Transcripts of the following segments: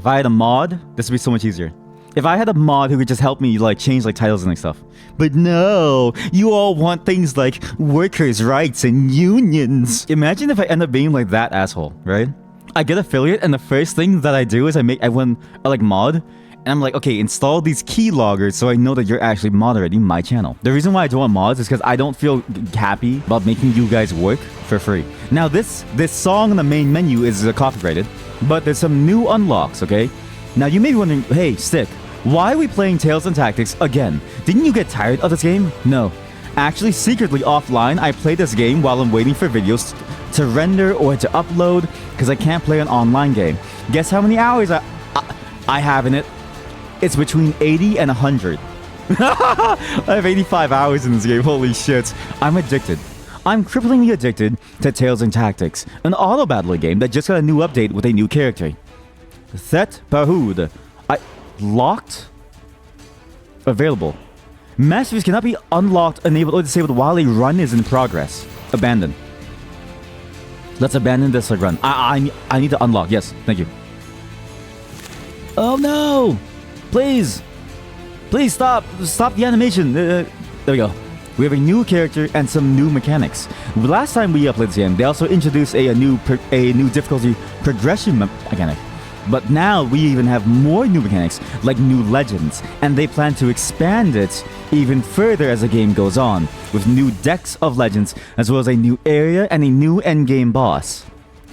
If I had a mod, this would be so much easier. If I had a mod who could just help me like change like titles and like stuff. But no, you all want things like workers' rights and unions. Imagine if I end up being like that asshole, right? I get affiliate and the first thing that I do is I make everyone like mod. And I'm like, okay, install these keyloggers so I know that you're actually moderating my channel. The reason why I don't want mods is because I don't feel happy about making you guys work for free. Now this song in the main menu is copyrighted, but there's some new unlocks, okay? Now you may be wondering, hey, Stick, why are we playing Tales and Tactics again? Didn't you get tired of this game? No. Actually, secretly offline, I play this game while I'm waiting for videos to render or to upload because I can't play an online game. Guess how many hours I have in it? It's between 80 and 100. I have 85 hours in this game, holy shit. I'm addicted. I'm cripplingly addicted to Tales and Tactics, an auto-battler game that just got a new update with a new character. Thet Pahood. Locked? Available. Masteries cannot be unlocked, enabled, or disabled while a run is in progress. Abandon. Let's abandon this run. I need to unlock. Yes, thank you. Oh no! Please! Please stop! Stop the animation! There we go. We have a new character and some new mechanics. Last time we played this game, they also introduced a new difficulty progression mechanic. But now we even have more new mechanics, like new legends, and they plan to expand it even further as the game goes on, with new decks of legends, as well as a new area and a new endgame boss,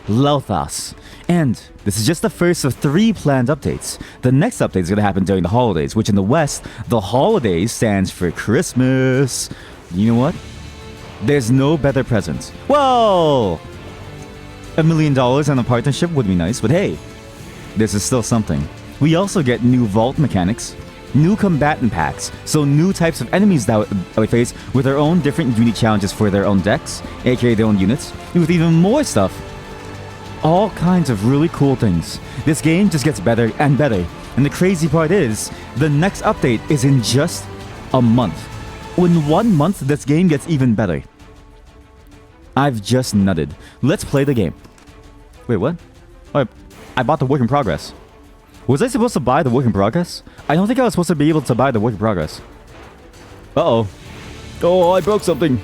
Lothos. And this is just the first of 3 planned updates. The next update is going to happen during the holidays, which in the West, the holidays stands for Christmas. You know what? There's no better present. Whoa! $1 million and a partnership would be nice, but hey, this is still something. We also get new vault mechanics, new combatant packs, so new types of enemies that we face with their own different unique challenges for their own decks, aka their own units, and with even more stuff. All kinds of really cool things. This game just gets better and better, and the crazy part is, the next update is in just a month. In 1 month, this game gets even better. I've just nutted. Let's play the game. Wait, what? Oh, I bought the work in progress. Was I supposed to buy the work in progress? I don't think I was supposed to be able to buy the work in progress. Uh-oh. Oh, I broke something.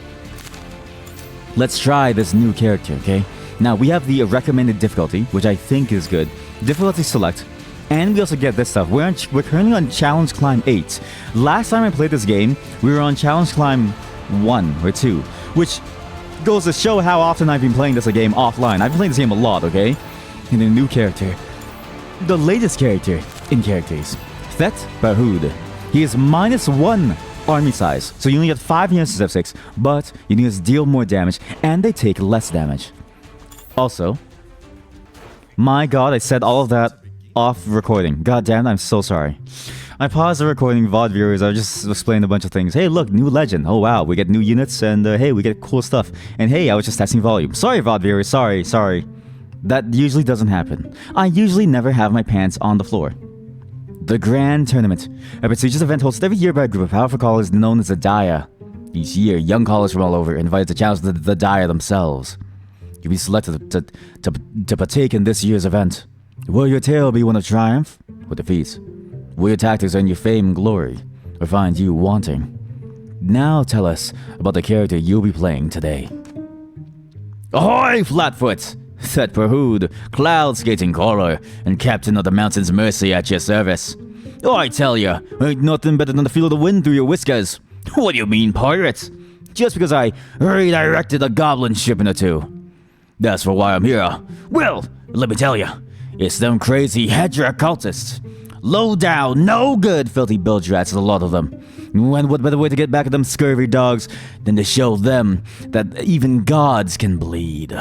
Let's try this new character, okay? Now, we have the recommended difficulty, which I think is good. Difficulty select. And we also get this stuff. We're currently on Challenge Climb 8. Last time I played this game, we were on Challenge Climb 1 or 2, which goes to show how often I've been playing this game offline. I've been playing this game a lot, okay? And a new character. The latest character in characters. Thet Bahood. He is -1 army size, so you only get 5 units instead of 6, but units deal more damage, and they take less damage. Also, my god, I said all of that off recording. God damn it, I'm so sorry. I paused the recording, VOD viewers. I just explained a bunch of things. Hey, look, new legend. Oh, wow, we get new units, and hey, we get cool stuff. And hey, I was just testing volume. Sorry, VOD viewers, sorry. That usually doesn't happen. I usually never have my pants on the floor. The Grand Tournament. A prestigious event hosted every year by a group of powerful callers known as the Daya. Each year, young callers from all over are invited to challenge the Daya themselves. You'll be selected to partake in this year's event. Will your tale be one of triumph or defeat? Will your tactics earn you fame and glory, or find you wanting? Now tell us about the character you'll be playing today. Ahoy, Flatfoot! Thet Perhood, cloud skating caller, and captain of the Mountain's Mercy at your service. Oh, I tell ya, ain't nothing better than to feel the wind through your whiskers. What do you mean, pirates? Just because I redirected a goblin shipment or 2. That's for why I'm here. Well, let me tell ya, it's them crazy Hedra cultists. Low down, no good filthy bilge rats, a lot of them. And what better way to get back at them scurvy dogs than to show them that even gods can bleed.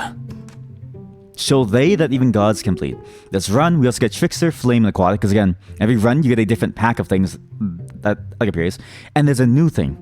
Show they that even gods can bleed. This run, we also get Trickster, Flame, and Aquatic, because again, every run you get a different pack of things that appears. And there's a new thing.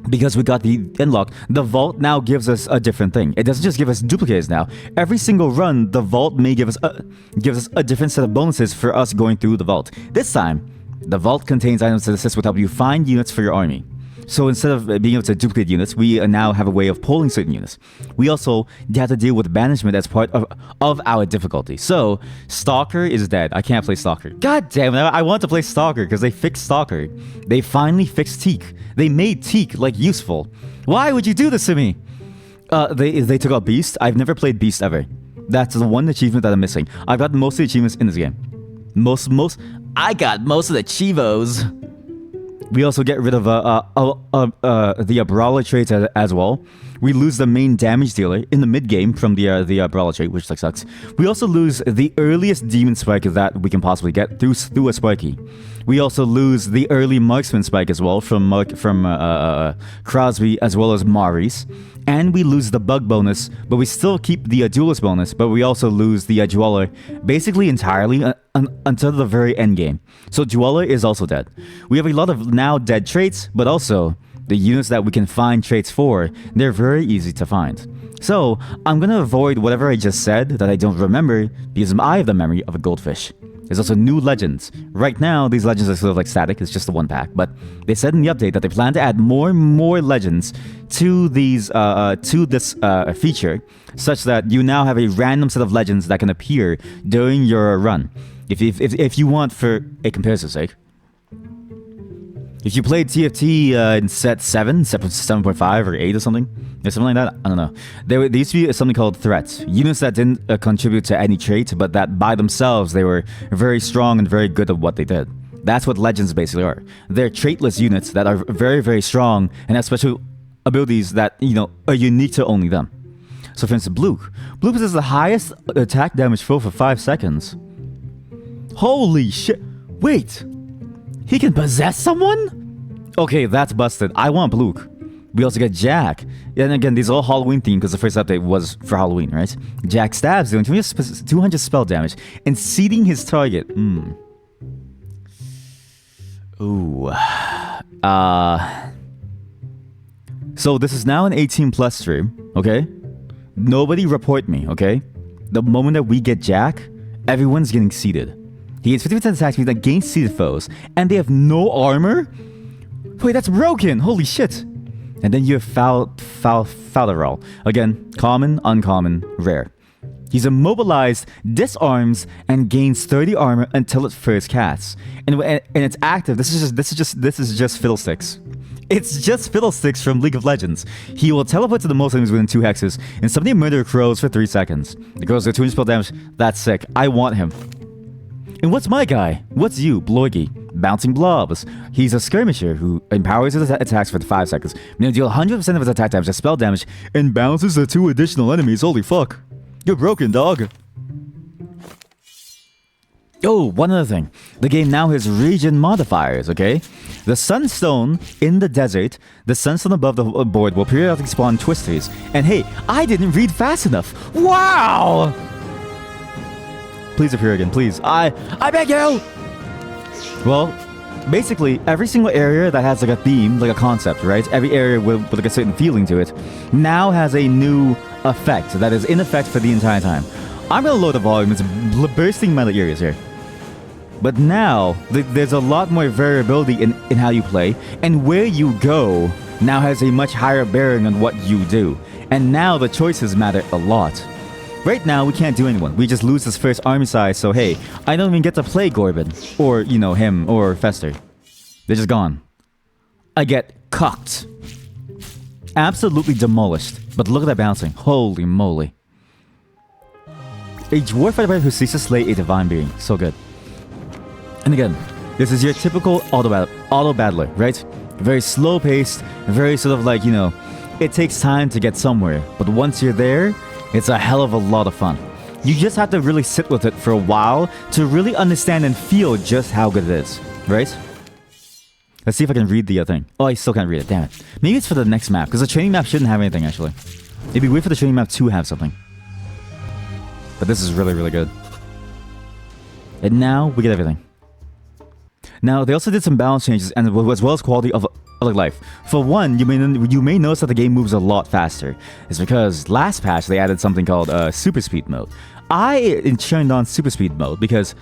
Because we got the unlock, the vault now gives us a different thing. It doesn't just give us duplicates now. Every single run, the vault may give us a different set of bonuses for us going through the vault. This time, the vault contains items that assist with helping you find units for your army. So instead of being able to duplicate units, we now have a way of pulling certain units. We also have to deal with banishment as part of our difficulty. So Stalker is dead. I can't play Stalker. God damn it, I want to play Stalker because they fixed Stalker. They finally fixed Teak. They made Teak, like, useful. Why would you do this to me? They took out Beast. I've never played Beast ever. That's the one achievement that I'm missing. I've got most of the achievements in this game. I got most of the Chivos. We also get rid of the Brawler trait as well. We lose the main damage dealer in the mid game from the Brawler trait, which like sucks. We also lose the earliest Demon Spike that we can possibly get through a Spiky. We also lose the early Marksman Spike as well from Crosby as well as Maurice. And we lose the Bug bonus, but we still keep the Duelist bonus, but we also lose the Dweller basically entirely until the very end game. So Dweller is also dead. We have a lot of now dead traits, but also the units that we can find traits for, they're very easy to find. So I'm gonna avoid whatever I just said that I don't remember because I have the memory of a goldfish. There's also new legends. Right now, these legends are sort of like static. It's just the one pack. But they said in the update that they plan to add more and more legends to this feature, such that you now have a random set of legends that can appear during your run. If you want, for a comparison's sake, if you played TFT in set 7.5 or 8 or something like that, I don't know. There used to be something called threats. Units that didn't contribute to any trait, but that by themselves, they were very strong and very good at what they did. That's what legends basically are. They're traitless units that are very, very strong and have special abilities that, are unique to only them. So for instance, Blook. Blook possesses the highest attack damage throw for 5 seconds. Holy shit. Wait. He can possess someone? Okay, that's busted. I want Blook. We also get Jack. And again, these are all Halloween themed because the first update was for Halloween, right? Jack stabs, doing 200 spell damage and seeding his target. Ooh. So this is now an 18+ stream, okay? Nobody report me, okay? The moment that we get Jack, everyone's getting seeded. He gets 50% attack speed against seeded foes, and they have no armor? Wait, that's broken! Holy shit! And then you have Falderal. Again, common, uncommon, rare. He's immobilized, disarms, and gains 30 armor until it first casts. And it's active. This is just Fiddlesticks. It's just Fiddlesticks from League of Legends. He will teleport to the most enemies within 2 hexes and suddenly murder crows for 3 seconds. The crows do 200 spell damage. That's sick. I want him. And what's my guy? What's you, Bloigy? Bouncing Blobs. He's a skirmisher who empowers his attacks for 5 seconds. Now deal 100% of his attack damage as spell damage and bounces the 2 additional enemies. Holy fuck. You're broken, dog. Oh, one other thing. The game now has region modifiers, okay? The Sunstone in the desert, the Sunstone above the board will periodically spawn twisters. And hey, I didn't read fast enough. Wow! Please appear again, please. I beg you! Well, basically, every single area that has like a theme, like a concept, right? Every area with like a certain feeling to it, now has a new effect that is in effect for the entire time. I'm gonna load the volume. It's bursting my ears here. But now, there's a lot more variability in how you play, and where you go now has a much higher bearing on what you do. And now the choices matter a lot. Right now, we can't do anyone. We just lose this first army size, so hey, I don't even get to play Gorbin, or, him, or Fester. They're just gone. I get cocked. Absolutely demolished. But look at that bouncing. Holy moly. A dwarf fighter who seeks to slay a divine being. So good. And again, this is your typical auto battler, right? Very slow paced, very sort of like, it takes time to get somewhere. But once you're there, it's a hell of a lot of fun. You just have to really sit with it for a while to really understand and feel just how good it is, right? Let's see if I can read the thing. Oh, I still can't read it, damn it. Maybe it's for the next map, because the training map shouldn't have anything, actually. It'd be weird for the training map to have something. But this is really, really good. And now, we get everything. Now, they also did some balance changes, and as well as quality of life. For one, you may notice that the game moves a lot faster. It's because last patch, they added something called Super Speed mode. I turned on Super Speed mode because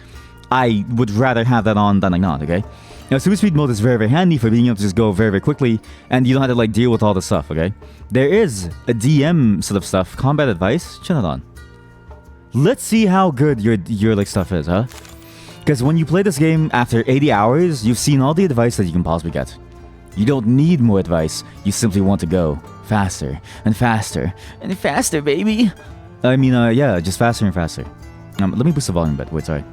I would rather have that on than like not, okay? Now, super speed mode is very, very handy for being able to just go very, very quickly, and you don't have to like deal with all the stuff, okay? There is a DM sort of stuff. Combat advice? Turn it on. Let's see how good your like stuff is, huh? Because when you play this game after 80 hours, you've seen all the advice that you can possibly get. You don't need more advice. You simply want to go faster and faster and faster, baby. I mean, yeah, just faster and faster. Let me boost the volume a bit. Wait, sorry.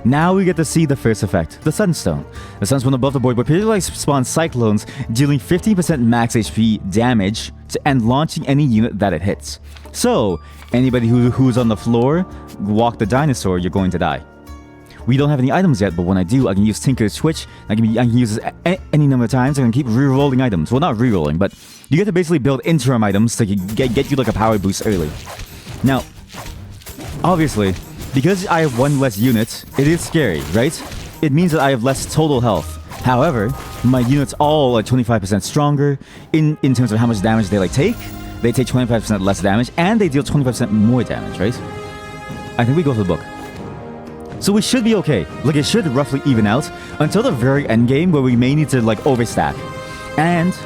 Now we get to see the first effect, the Sunstone. The Sunstone above the board will periodically spawn cyclones, dealing 15% max HP damage and launching any unit that it hits. So, anybody who's on the floor, walk the dinosaur, you're going to die. We don't have any items yet, but when I do, I can use Tinker's Switch. I can use this any number of times. I can keep re-rolling items. Well, not re-rolling, but you get to basically build interim items to get you like a power boost early. Now, obviously, because I have one less unit, it is scary, right? It means that I have less total health. However, my units all are 25% stronger in terms of how much damage they like take. They take 25% less damage, and they deal 25% more damage, right? I think we go for the book. So we should be okay. Like, it should roughly even out until the very end game where we may need to, like, overstack. And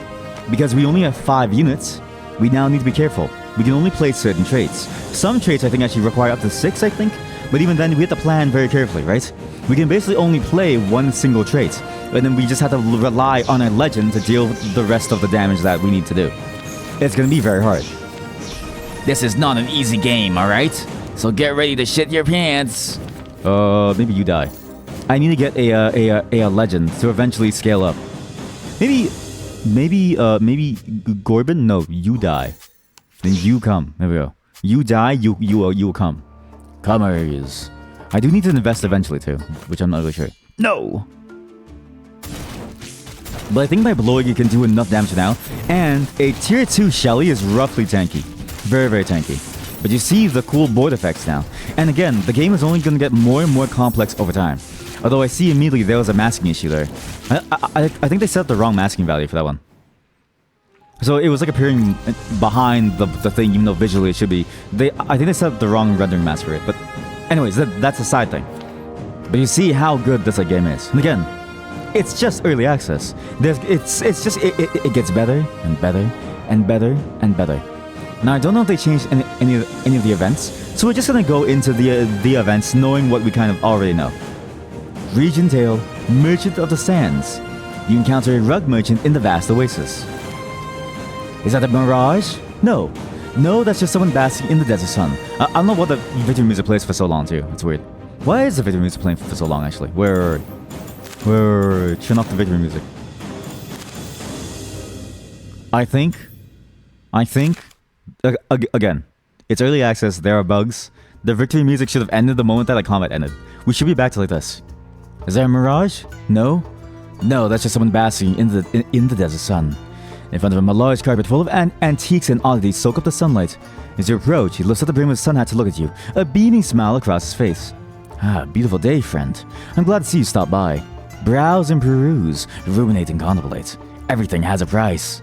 because we only have 5 units, we now need to be careful. We can only play certain traits. Some traits, I think, actually require up to 6, I think. But even then, we have to plan very carefully, right? We can basically only play one single trait. And then we just have to rely on our legend to deal with the rest of the damage that we need to do. It's gonna be very hard. This is not an easy game, alright? So get ready to shit your pants. Maybe you die. I need to get a legend to eventually scale up. Maybe Gorbin? No, you die. Then you come. There we go. You die, you will come. Comers. I do need to invest eventually too, which I'm not really sure. No! But I think by blowing it can do enough damage now, and a tier 2 Shelly is roughly tanky. Very, very tanky. But you see the cool board effects now. And again, the game is only going to get more and more complex over time. Although I see immediately there was a masking issue there. I think they set the wrong masking value for that one. So it was like appearing behind the thing, even though visually it should be. I think they set the wrong rendering mask for it. But anyways, that's a side thing. But you see how good this game is. And again, it's just early access. It gets better and better and better and better. Now I don't know if they changed any of the events, so we're just gonna go into the events knowing what we kind of already know. Region Tail, Merchant of the Sands. You encounter a rug merchant in the vast oasis. Is that a mirage? No, that's just someone basking in the desert sun. I don't know what the victory music plays for so long too. It's weird. Why is the victory music playing for so long actually? Where turn off the victory music. I think. Again, it's early access, there are bugs. The victory music should have ended the moment that the combat ended. We should be back to like this. Is there a mirage? No, that's just someone basking in the desert sun. In front of him, a large carpet full of antiques and oddities soak up the sunlight. As you approach, he lifts up the brim of his sun hat to look at you, a beaming smile across his face. Ah, beautiful day, friend. I'm glad to see you stop by. Browse and peruse, ruminate and contemplate. Everything has a price.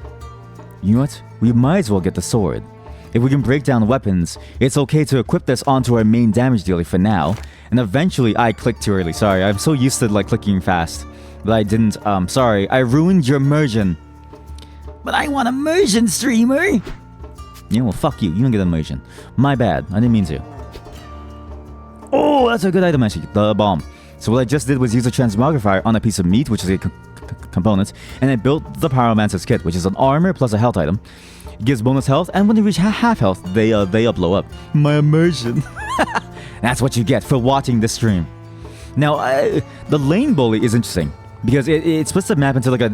You know what? We might as well get the sword. If we can break down weapons, it's okay to equip this onto our main damage dealer for now, and eventually I clicked too early. Sorry, I'm so used to like clicking fast, but I didn't. Sorry, I ruined your immersion. But I want immersion, streamer. Yeah, well, fuck you. You don't get immersion. My bad. I didn't mean to. Oh, that's a good item actually. The bomb. So what I just did was use a transmogrifier on a piece of meat, which is a component, and I built the Pyromancer's kit, which is an armor plus a health item. It gives bonus health, and when they reach half health, they blow up. My immersion. That's what you get for watching this stream. Now, the lane bully is interesting because it splits the map into like a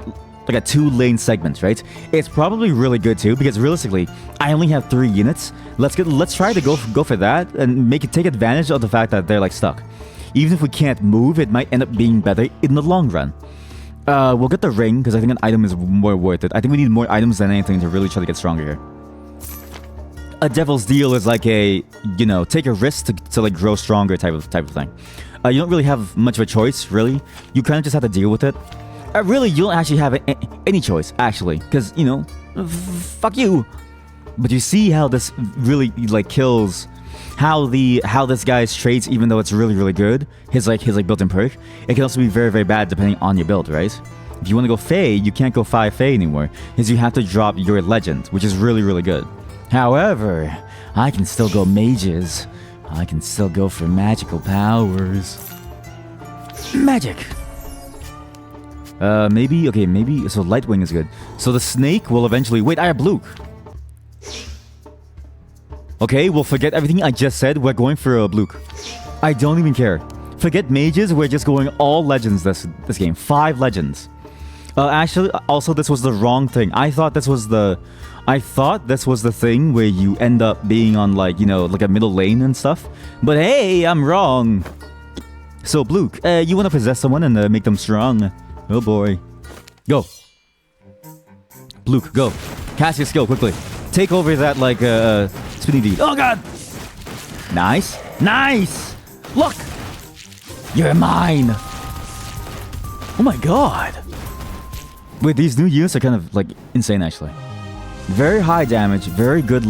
2-lane segment, right? It's probably really good too because realistically, I only have 3 units. Let's try to go for that and take advantage of the fact that they're like stuck. Even if we can't move, it might end up being better in the long run. We'll get the ring, because I think an item is more worth it. I think we need more items than anything to really try to get stronger here. A devil's deal is like a, take a risk to like grow stronger type of thing. You don't really have much of a choice, really. You kind of just have to deal with it. Really, you don't actually have any choice, actually, because, fuck you. But you see how this really, like, kills how this guy's traits, even though it's really good, his built-in perk, it can also be very bad depending on your build, right? If you want to go Fae, you can't go 5 Fae anymore, because you have to drop your legend, which is really good. However, I can still go mages. I can still go for magical powers. Magic! Maybe, so Lightwing is good. So the snake will eventually... Wait, I have Luke! Okay, we'll forget everything I just said. We're going for a Luke. I don't even care. Forget mages, we're just going all legends this game. 5 legends. Actually, also this was the wrong thing. I thought this was the thing where you end up being on like a middle lane and stuff. But hey, I'm wrong. So Luke, you want to possess someone and make them strong. Oh boy. Go. Luke, go. Cast your skill quickly. Take over that spinny deed. Oh god! Nice. Nice! Look! You're mine! Oh my god! Wait, these new units are kind of insane actually. Very high damage, very good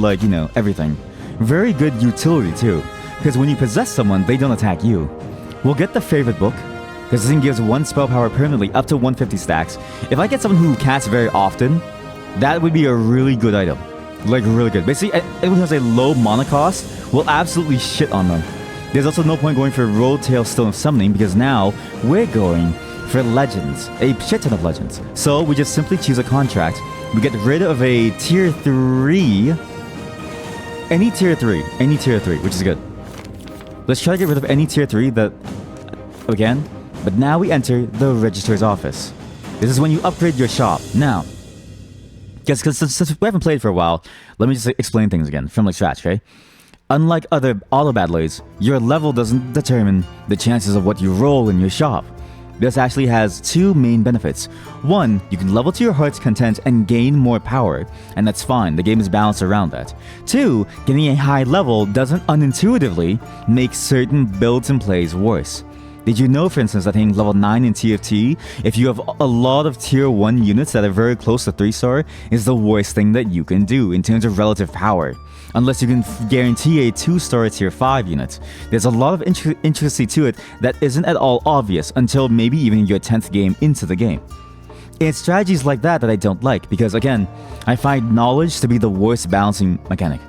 everything. Very good utility too. Because when you possess someone, they don't attack you. We'll get the favorite book. Because this thing gives 1 spell power permanently up to 150 stacks. If I get someone who casts very often, that would be a really good item. Really good. Basically, anyone who has a low mana cost will absolutely shit on them. There's also no point going for Roll-Tail Stone of Summoning because now we're going for legends. A shit ton of legends. So we just simply choose a contract. We get rid of a tier 3. Any tier 3, which is good. Let's try to get rid of any tier 3 that... Again. But now we enter the Registrar's office. This is when you upgrade your shop. Now, because since we haven't played for a while, let me just explain things again from scratch, okay? Unlike other auto battlers, your level doesn't determine the chances of what you roll in your shop. This actually has 2 main benefits. 1, you can level to your heart's content and gain more power, and that's fine, the game is balanced around that. 2, getting a high level doesn't unintuitively make certain builds and plays worse. Did you know, for instance, that hitting level 9 in TFT, if you have a lot of tier 1 units that are very close to 3-star, is the worst thing that you can do in terms of relative power. Unless you can guarantee a 2-star tier 5 unit. There's a lot of intricacy to it that isn't at all obvious until maybe even your 10th game into the game. It's strategies like that I don't like, because again, I find knowledge to be the worst balancing mechanic.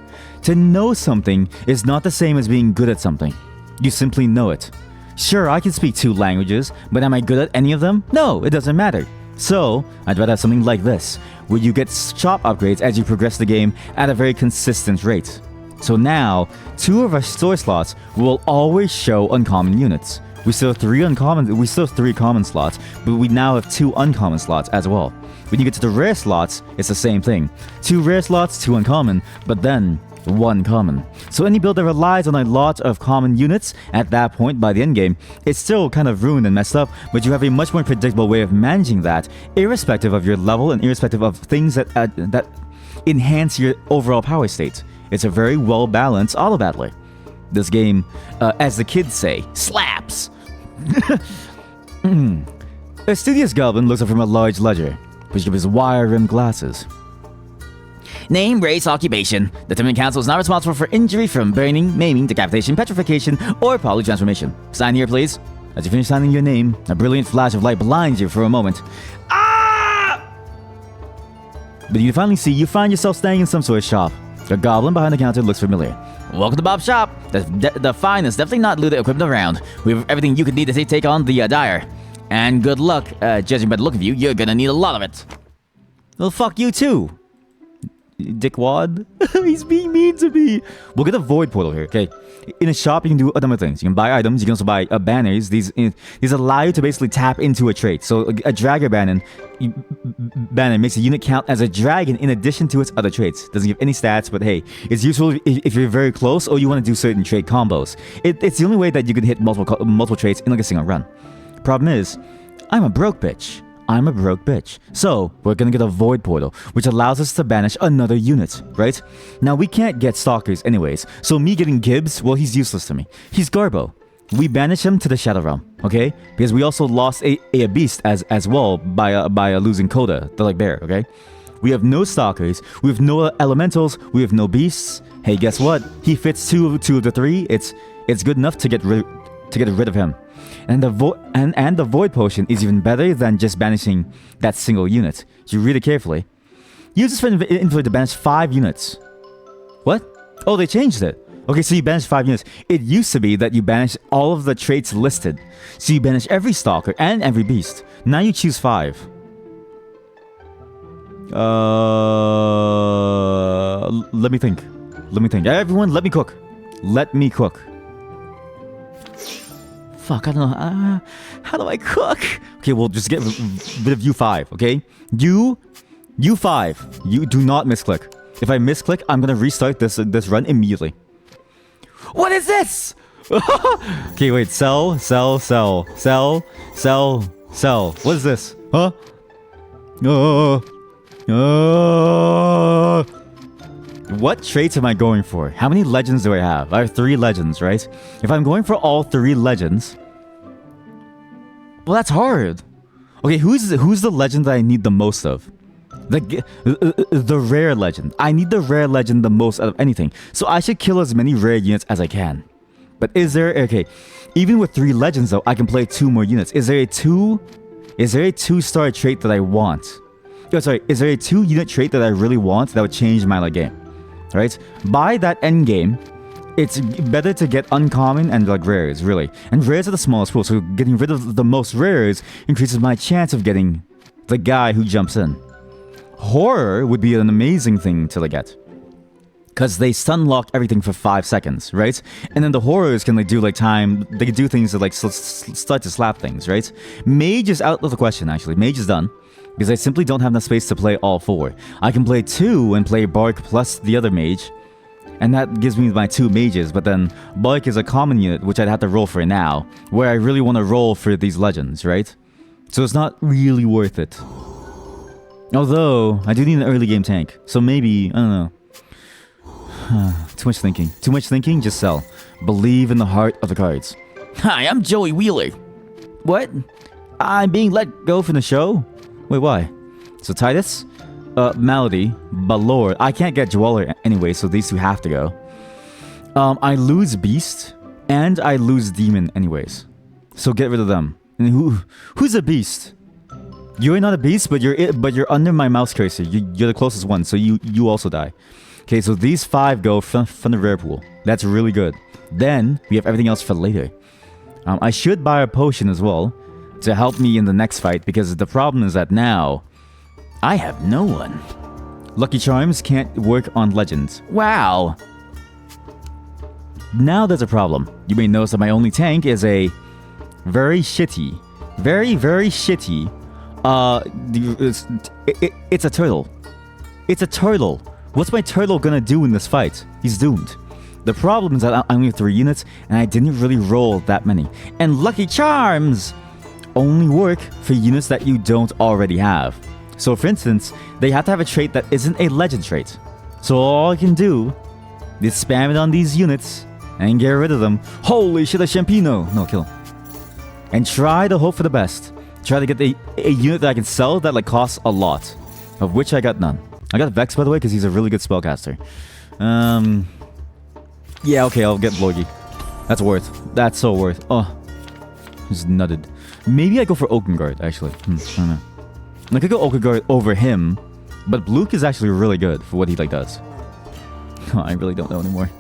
To know something is not the same as being good at something. You simply know it. Sure, I can speak 2 languages, but am I good at any of them? No, it doesn't matter. So, I'd rather have something like this, where you get shop upgrades as you progress the game at a very consistent rate. So now, 2 of our store slots will always show uncommon units. We still have 3 common slots, but we now have 2 uncommon slots as well. When you get to the rare slots, it's the same thing. 2 rare slots, 2 uncommon, but then 1 common. So any build that relies on a lot of common units at that point by the end game, it's still kind of ruined and messed up, but you have a much more predictable way of managing that, irrespective of your level and irrespective of things that enhance your overall power state. It's a very well-balanced auto battler. This game, as the kids say, slaps! A studious goblin looks up from a large ledger, which gives wire-rimmed glasses. Name, race, occupation. The Tournament Council is not responsible for injury from burning, maiming, decapitation, petrification, or polytransformation. Sign here, please. As you finish signing your name, a brilliant flash of light blinds you for a moment. Ah! But you finally see you find yourself standing in some sort of shop. A goblin behind the counter looks familiar. Welcome to Bob's shop. The finest, definitely not looted equipment around. We have everything you could need to take on the dire. And good luck. Judging by the look of you, you're gonna need a lot of it. Well, fuck you too. Dickwad. He's being mean to me. We'll get a void portal here, okay? In a shop, you can do a number of things. You can buy items. You can also buy banners. These allow you to basically tap into a trait. So a dragger banner makes a unit count as a dragon in addition to its other traits. Doesn't give any stats, but hey, it's useful if you're very close or you want to do certain trait combos. It's the only way that you can hit multiple traits in a single run. Problem is, I'm a broke bitch. So, we're gonna get a void portal, which allows us to banish another unit, right? Now, we can't get stalkers anyways, so me getting Gibbs, well, he's useless to me. He's Garbo. We banish him to the Shadow Realm, okay? Because we also lost a beast as well by losing Coda, the bear, okay? We have no stalkers. We have no elementals. We have no beasts. Hey, guess what? He fits two of the three. It's good enough to get rid of him. And the void potion is even better than just banishing that single unit. You read it carefully. Use this inventory to banish 5 units. What? Oh, they changed it. Okay, so you banish 5 units. It used to be that you banish all of the traits listed. So you banish every stalker and every beast. Now you choose 5. Let me think. Everyone, let me cook. Fuck, I don't know. How do I cook? Okay, we'll just get rid of you 5, okay? You 5. You do not misclick. If I misclick, I'm gonna restart this run immediately. What is this? Okay, wait. Sell. What is this? Huh? What traits am I going for? How many legends do I have? I have 3 legends, right? If I'm going for all 3 legends, well, that's hard. Okay, who's the legend that I need the most of? The rare legend. I need the rare legend the most out of anything. So I should kill as many rare units as I can. But is there... Okay, even with 3 legends though, I can play 2 more units. Is there a 2-star trait that I want? Oh, sorry, is there a 2-unit trait that I really want that would change my game? Right? By that end game, it's better to get uncommon and like rares, really. And rares are the smallest pool, so getting rid of the most rares increases my chance of getting the guy who jumps in. Horror would be an amazing thing to get, because they stun lock everything for 5 seconds, right? And then the horrors can like do like time. They can do things that like start to slap things, right? Mage is out of the question. Actually, mage is done because I simply don't have enough space to play all 4. I can play 2 and play Bark plus the other mage, and that gives me my 2 mages. But then Bark is a common unit, which I'd have to roll for now, where I really want to roll for these legends, right? So it's not really worth it. Although, I do need an early game tank. So maybe, I don't know. Too much thinking, just sell. Believe in the heart of the cards. Hi, I'm Joey Wheeler. What? I'm being let go from the show? Wait, why? So Titus, Malady, Balor. I can't get Dweller anyway, so these 2 have to go. I lose Beast, and I lose Demon anyways. So get rid of them. And who's a Beast? You're not a beast, but you're under my mouse cursor. You're the closest one, so you also die. Okay, so these 5 go from the rare pool. That's really good. Then we have everything else for later. I should buy a potion as well to help me in the next fight, because the problem is that now I have no one. Lucky Charms can't work on legends. Wow. Now there's a problem. You may notice that my only tank is a very shitty, very shitty. It's a turtle. It's a turtle. What's my turtle gonna do in this fight? He's doomed. The problem is that I only have 3 units, and I didn't really roll that many. And Lucky Charms only work for units that you don't already have. So for instance, they have to have a trait that isn't a legend trait. So all I can do is spam it on these units and get rid of them. Holy shit, a Champino! No, kill him. And try to hope for the best. Try to get a unit that I can sell that like costs a lot, of which I got none. I got Vex, by the way, because he's a really good spellcaster. Yeah, okay, I'll get Logi. That's worth. That's so worth. Oh, just nutted. Maybe I go for Okengard, actually. I don't know. I could go Okengard over him, but Bluke is actually really good for what he like does. I really don't know anymore.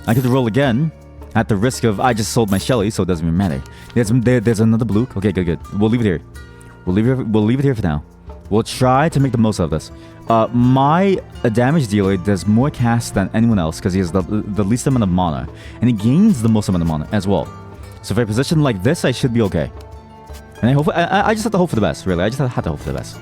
I could roll again, at the risk of I just sold my Shelly, so it doesn't even matter. There's another Bluke. Okay, good. We'll leave it here. We'll leave it here for now. We'll try to make the most of this. My damage dealer does more cast than anyone else because he has the least amount of mana, and he gains the most amount of mana as well. So if I position like this, I should be okay. And I just have to hope for the best, really. I just have to hope for the best.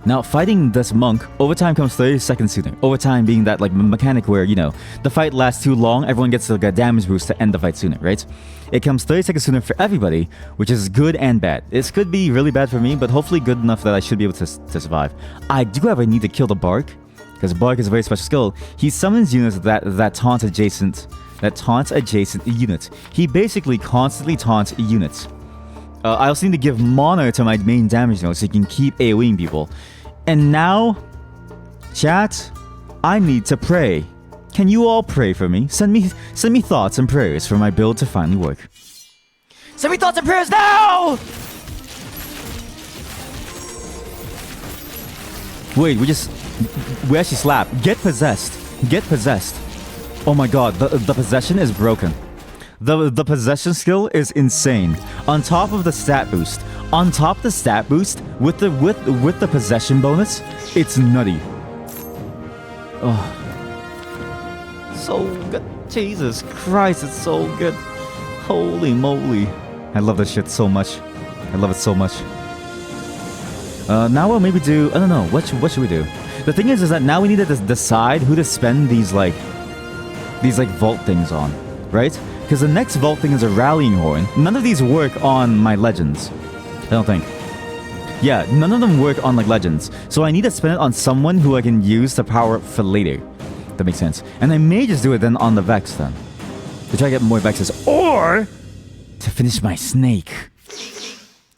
Now, fighting this monk, overtime comes 30 seconds sooner. Overtime being that like mechanic where, you know, the fight lasts too long, everyone gets like a damage boost to end the fight sooner, right? It comes 30 seconds sooner for everybody, which is good and bad. This could be really bad for me, but hopefully good enough that I should be able to survive. I do have a need to kill the Bark, because Bark is a very special skill. He summons units that taunt adjacent units. He basically constantly taunts units. I also need to give mana to my main damage node so he can keep AoEing people. And now, chat, I need to pray. Can you all pray for me? Send me thoughts and prayers for my build to finally work. Send me thoughts and prayers now! Wait, we actually slap. Get possessed. Get possessed. Oh my god, the possession is broken. The possession skill is insane. On top of the stat boost. On top of the stat boost, with the possession bonus, it's nutty. Oh. So good. Jesus Christ, it's so good. Holy moly. I love this shit so much. I love it so much. Now we'll maybe do... I don't know. What should we do? The thing is that now we need to decide who to spend these vault things on. Right? Because the next vault thing is a rallying horn. None of these work on my legends. I don't think. Yeah, none of them work on like legends. So I need to spend it on someone who I can use to power up for later. That makes sense. And I may just do it then on the Vex then. To try to get more Vexes. Or to finish my snake.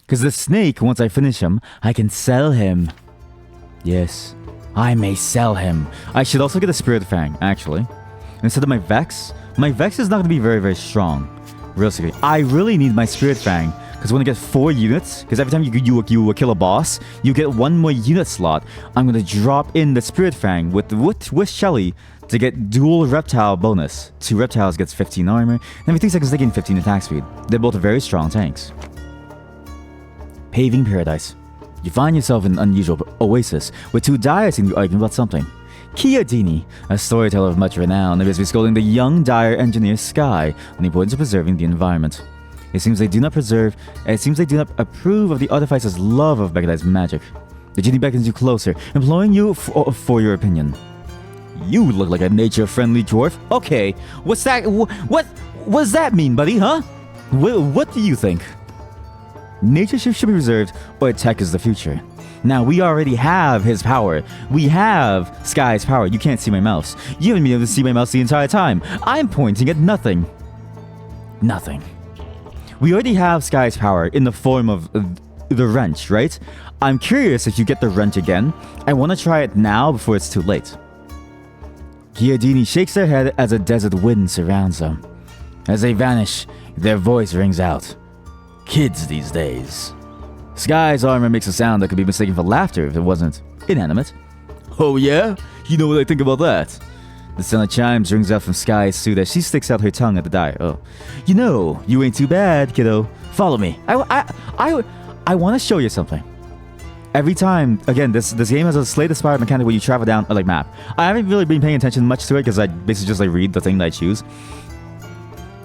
Because the snake, once I finish him, I can sell him. Yes. I may sell him. I should also get a Spirit Fang, actually. Instead of my Vex is not going to be very, very strong. Realistically. I really need my Spirit Fang. Because when I get 4 units, because every time you kill a boss, you get 1 more unit slot. I'm going to drop in the Spirit Fang with Shelly to get dual reptile bonus. 2 reptiles gets 15 armor, and every 3 seconds they gain 15 attack speed. They're both very strong tanks. Paving Paradise. You find yourself in an unusual oasis, where 2 dyers seem to be arguing about something. Chiodini, a storyteller of much renown, appears to be scolding the young dyer engineer Sky on the importance of preserving the environment. It seems they do not approve of the artificer's love of mechanized magic. The genie beckons you closer, imploring you for your opinion. You look like a nature-friendly dwarf. Okay, what's that? What does that mean, buddy? Huh? What do you think? Nature should be reserved, or tech is the future. Now, we already have his power. We have Sky's power. You can't see my mouse. You haven't been able to see my mouse the entire time. I'm pointing at nothing. Nothing. We already have Sky's power in the form of the wrench, right? I'm curious if you get the wrench again. I want to try it now before it's too late. Chiodini shakes their head as a desert wind surrounds them. As they vanish, their voice rings out. Kids these days. Sky's armor makes a sound that could be mistaken for laughter if it wasn't inanimate. Oh yeah? You know what I think about that? The sound of chimes rings out from Sky's suit as she sticks out her tongue at the dyer. Oh. You know, you ain't too bad, kiddo. Follow me. I want to show you something. Every time, again, this game has a Slay the Spire mechanic where you travel down a map. I haven't really been paying attention much to it because I basically just read the thing that I choose.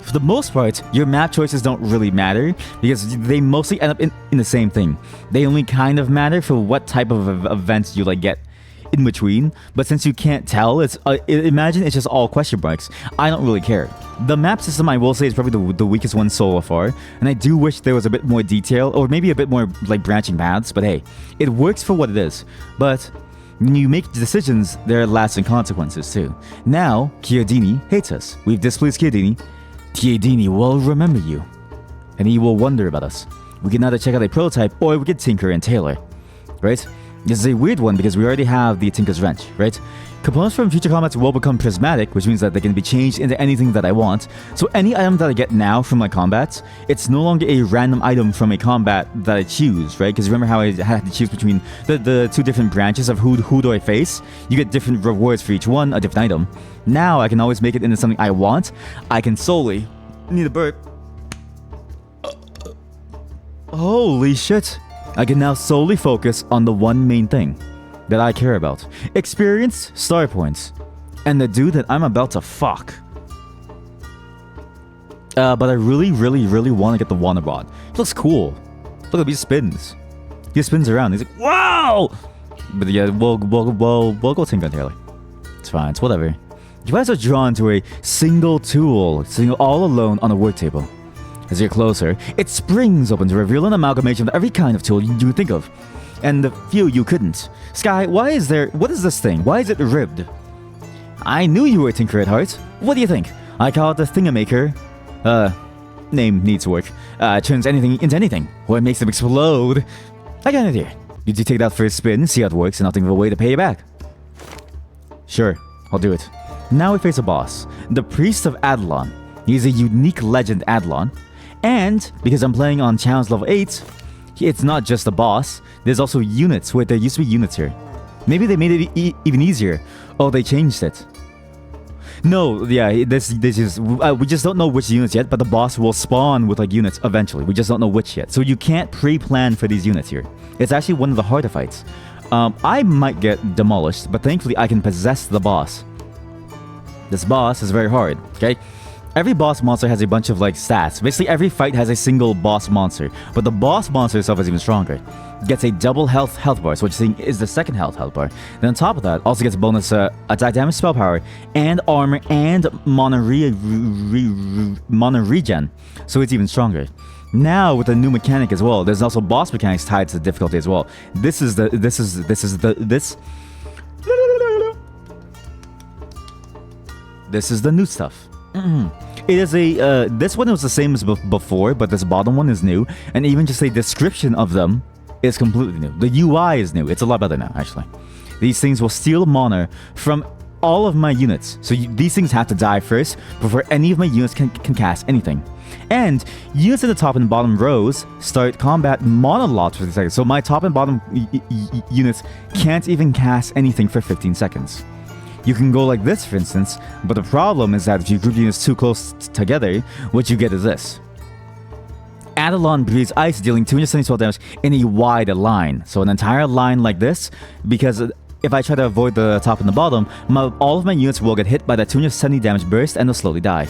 For the most part, your map choices don't really matter because they mostly end up in the same thing. They only kind of matter for what type of events you get in between, but since you can't tell, imagine it's just all question marks. I don't really care. The map system, I will say, is probably the weakest one so far, and I do wish there was a bit more detail or maybe a bit more branching paths, but hey, it works for what it is. But when you make decisions, there are lasting consequences too. Now, Chiodini hates us. We've displeased Chiodini. Chiodini will remember you, and he will wonder about us. We can either check out a prototype or we can tinker and tailor, right? This is a weird one because we already have the Tinker's Wrench, right? Components from future combats will become prismatic, which means that they can be changed into anything that I want. So any item that I get now from my combats, it's no longer a random item from a combat that I choose, right? Because remember how I had to choose between the 2 different branches of who do I face? You get different rewards for each one, a different item. Now I can always make it into something I want. I can solely... need a burp. Holy shit. I can now solely focus on the one main thing that I care about. Experience, star points, and the dude that I'm about to fuck. But I really, really, really want to get the Wanna Rod. It looks cool. Look at he spins. He spins around. He's like, wow! But yeah, we'll go tinker and tailor. It's fine. It's whatever. You guys are drawn to a single tool, sitting all alone on a work table. As you're closer, it springs open to reveal an amalgamation of every kind of tool you would think of, and the few you couldn't. Sky, what is this thing? Why is it ribbed? I knew you were a tinker at heart. What do you think? I call it the Thingamaker. Name needs work. Turns anything into anything, or it makes them explode. I got an idea. Did you take that first spin, see how it works, and not think of a way to pay you back? Sure, I'll do it. Now we face a boss, the Priest of Adlon. He's a unique legend Adlon, and because I'm playing on challenge level 8, it's not just a boss, there's also units. Wait, there used to be units here. Maybe they made it even easier. Oh, they changed it. No, yeah, this is... we just don't know which units yet, but the boss will spawn with like units eventually. We just don't know which yet. So you can't pre-plan for these units here. It's actually one of the harder fights. I might get demolished, but thankfully I can possess the boss. This boss is very hard, okay? Every boss monster has a bunch of like stats. Basically every fight has a single boss monster, but the boss monster itself is even stronger. Gets a double health bar, so which is the second health bar. Then on top of that, also gets bonus attack damage, spell power, and armor, and mana regen, so it's even stronger. Now with a new mechanic as well, there's also boss mechanics tied to the difficulty as well. This is the new stuff. It is a this one was the same as before, but this bottom one is new, and even just a description of them is completely new. The UI is new. It's a lot better now, actually. These things will steal mana from all of my units, so these things have to die first before any of my units can cast anything. And units in the top and bottom rows start combat monologues for 15 seconds, so my top and bottom units can't even cast anything for 15 seconds. You can go like this, for instance, but the problem is that if you group units too close together, what you get is this. Adalon breathes ice, dealing 270 damage in a wide line. So an entire line like this, because if I try to avoid the top and the bottom, all of my units will get hit by that 270 damage burst and they'll slowly die.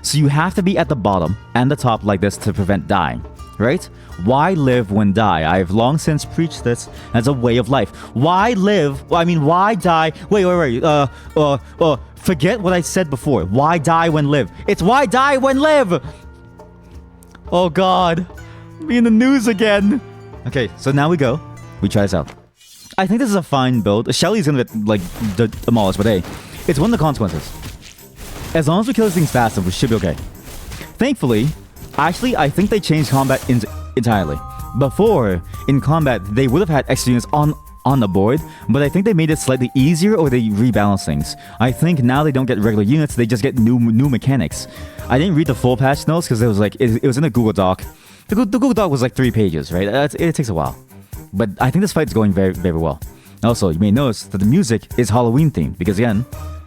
So you have to be at the bottom and the top like this to prevent dying, right? Why live when die? I've long since preached this as a way of life. Why live? Well, I mean, why die? Wait. Forget what I said before. Why die when live? It's why die when live! Oh god. Be in the news again. Okay, so now we go. We try this out. I think this is a fine build. Shelly's gonna get, like, demolished, but hey, it's one of the consequences. As long as we kill these things fast, we should be okay. Thankfully, actually, I think they changed combat entirely. Before, in combat, they would have had extra units on the board, but I think they made it slightly easier or they rebalance things. I think now they don't get regular units, they just get new mechanics. I didn't read the full patch notes because it was like it was in a Google Doc. The Google Doc was like 3 pages, right? It takes a while. But I think this fight is going very, very well. Also, you may notice that the music is Halloween themed because again,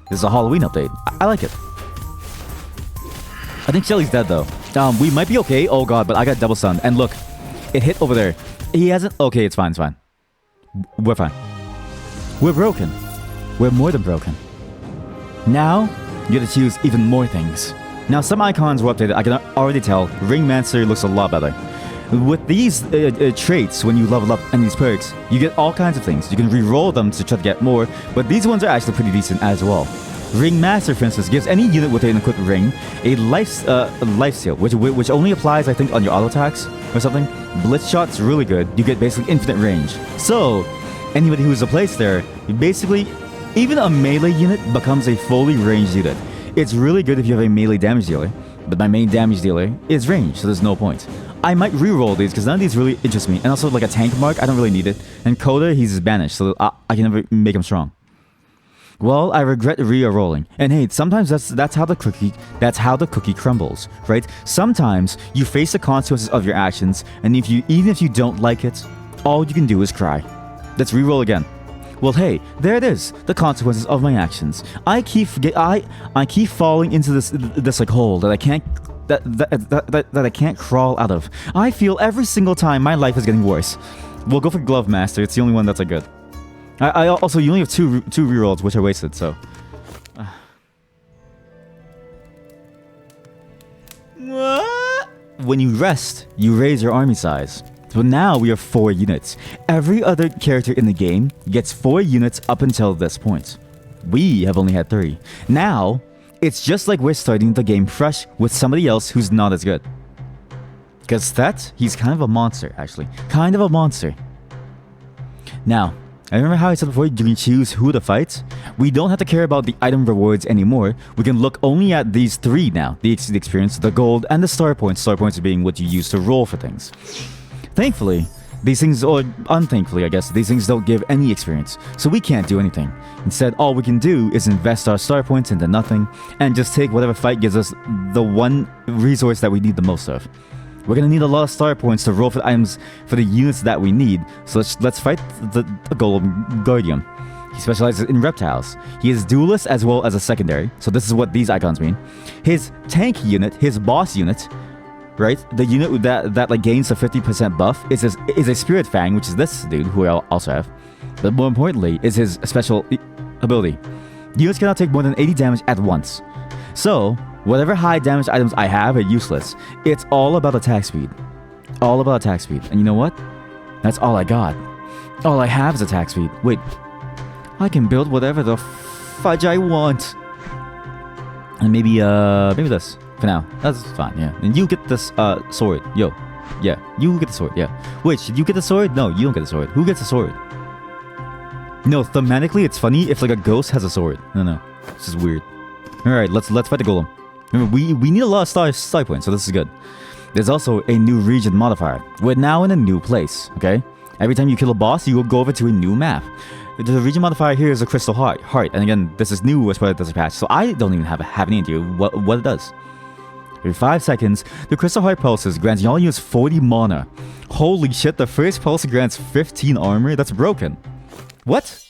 this is a Halloween update. I like it. I think Shelly's dead though. We might be okay. Oh god, but I got double stunned. And look, it hit over there. He hasn't... Okay, it's fine, it's fine. We're fine. We're broken. We're more than broken. Now, you get to choose even more things. Now, some icons were updated. I can already tell. Ringmancer looks a lot better. With these traits, when you level up and these perks, you get all kinds of things. You can re-roll them to try to get more, but these ones are actually pretty decent as well. Ringmaster, for instance, gives any unit with an equipped ring a life steal, which only applies, I think, on your auto attacks or something. Blitz shot's really good. You get basically infinite range. So, anybody who's a place there, basically, even a melee unit becomes a fully ranged unit. It's really good if you have a melee damage dealer, but my main damage dealer is range, so there's no point. I might re-roll these because none of these really interest me. And also, like a tank mark, I don't really need it. And Coda, he's banished, so I can never make him strong. Well, I regret re-rolling. And hey, sometimes that's how the cookie crumbles, right? Sometimes you face the consequences of your actions, and even if you don't like it, all you can do is cry. Let's re-roll again. Well, hey, there it is. The consequences of my actions. I keep falling into this like hole that I can't that I can't crawl out of. I feel every single time my life is getting worse. We'll go for Glove Master. It's the only one that's like good. I also, you only have two rerolls, which are wasted, so. When you rest, you raise your army size. So now we are 4 units. Every other character in the game gets 4 units up until this point. We have only had 3. Now, it's just like we're starting the game fresh with somebody else who's not as good. Because Thet, he's kind of a monster, actually. Kind of a monster. Now, I remember how I said before, you can choose who to fight. We don't have to care about the item rewards anymore. We can look only at these 3 now. The experience, the gold, and the star points. Star points being what you use to roll for things. Thankfully, These things, or unthankfully, I guess, these things don't give any experience, so we can't do anything. Instead, all we can do is invest our star points into nothing and just take whatever fight gives us the one resource that we need the most of. We're gonna need a lot of star points to roll for the items for the units that we need, so let's fight the Golem Guardian. He specializes in reptiles. He is duelist as well as a secondary, so this is what these icons mean. His tank unit, his boss unit, right? The unit that like gains a 50% buff is a Spirit Fang, which is this dude who I also have. But more importantly, is his special ability. Units cannot take more than 80 damage at once. So, whatever high damage items I have are useless. It's all about attack speed. All about attack speed. And you know what? That's all I got. All I have is attack speed. Wait. I can build whatever the fudge I want. And maybe this. For now. That's fine, yeah. And you get this sword. Yo. Yeah. You get the sword, yeah. Wait, should you get the sword? No, you don't get the sword. Who gets the sword? No, thematically it's funny if like a ghost has a sword. No. This is weird. Alright, let's fight the golem. Remember, we need a lot of star points, so this is good. There's also a new region modifier. We're now in a new place, okay? Every time you kill a boss, you will go over to a new map. The region modifier here is a crystal heart, and again, this is new as part of this patch, so I don't even have any idea what it does. Every 5 seconds, the crystal heart pulses, granting all units 40 mana. Holy shit, the first pulse grants 15 armor? That's broken. What?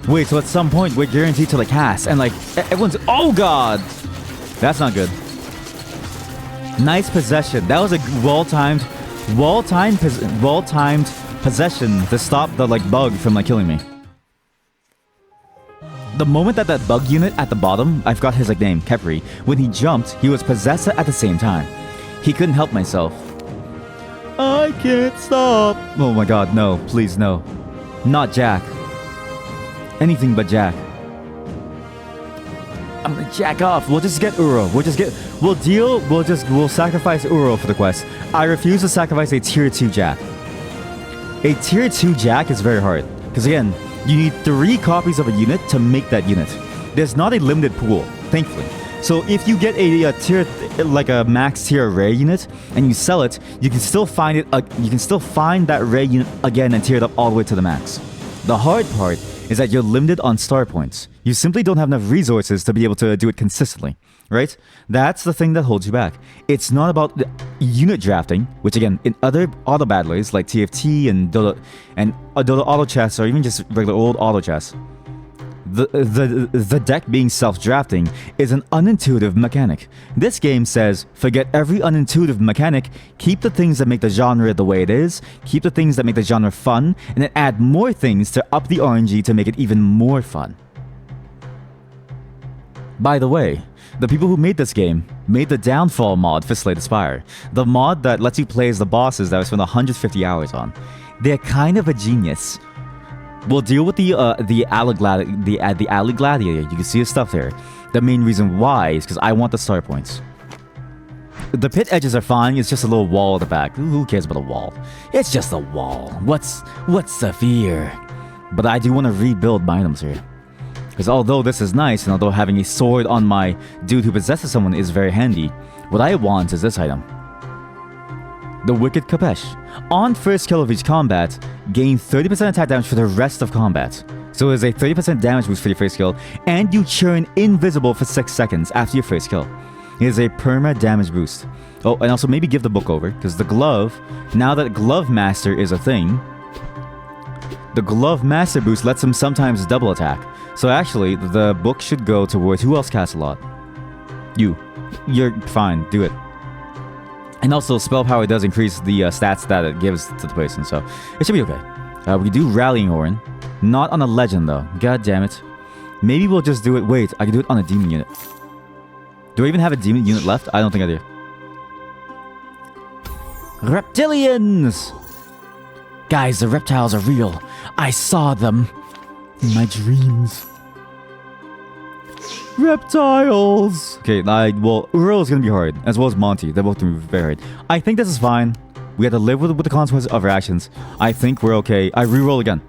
Wait, so at some point we're guaranteed to like cast, and like everyone's— oh god! That's not good. Nice possession. That was a well-timed possession to stop the like bug from like killing me. The moment that bug unit at the bottom, I forgot his like name, Kepri, when he jumped, he was possessed at the same time. He couldn't help myself. I can't stop. Oh my god, no, please no. Not Jack. Anything but Jack. I'm gonna jack off. We'll just get Uro. We'll sacrifice Uro for the quest. I refuse to sacrifice a tier 2 Jack. A tier 2 Jack is very hard. Because again, you need 3 copies of a unit to make that unit. There's not a limited pool, thankfully. So if you get a tier, like a max tier rare unit, and you sell it, you can still find it. You can still find that rare unit again and tier it up all the way to the max. The hard part is that you're limited on star points. You simply don't have enough resources to be able to do it consistently, right? That's the thing that holds you back. It's not about the unit drafting, which again, in other auto battlers like TFT and Dota auto chests, or even just regular old auto chests, the deck being self-drafting is an unintuitive mechanic. This game says, forget every unintuitive mechanic, keep the things that make the genre the way it is, keep the things that make the genre fun, and then add more things to up the RNG to make it even more fun. By the way, the people who made this game made the Downfall mod for Slay the Spire, the mod that lets you play as the bosses that I spent 150 hours on. They're kind of a genius. We'll deal with the Alley Gladiator. You can see his stuff there. The main reason why is because I want the star points. The pit edges are fine. It's just a little wall at the back. Who cares about a wall? It's just a wall. What's the fear? But I do want to rebuild my items here. Because although this is nice, and although having a sword on my dude who possesses someone is very handy, what I want is this item. The Wicked Kapesh. On first kill of each combat, gain 30% attack damage for the rest of combat. So it is a 30% damage boost for your first kill, and you churn invisible for 6 seconds after your first kill. It is a perma damage boost. Oh, and also maybe give the book over, because the glove, now that Glove Master is a thing, the Glove Master boost lets him sometimes double attack. So actually, the book should go towards— who else casts a lot? You. You're fine, do it. And also, spell power does increase the stats that it gives to the person, so it should be okay. We do Rallying Horn. Not on a legend, though. God damn it. Maybe we'll just do it— wait, I can do it on a demon unit. Do I even have a demon unit left? I don't think I do. Reptilians! Guys, the reptiles are real. I saw them in my dreams. Reptiles! Okay, well, Uro is gonna be hard, as well as Monty. They're both gonna be very hard. I think this is fine. We have to live with the consequences of our actions. I think we're okay. I reroll again.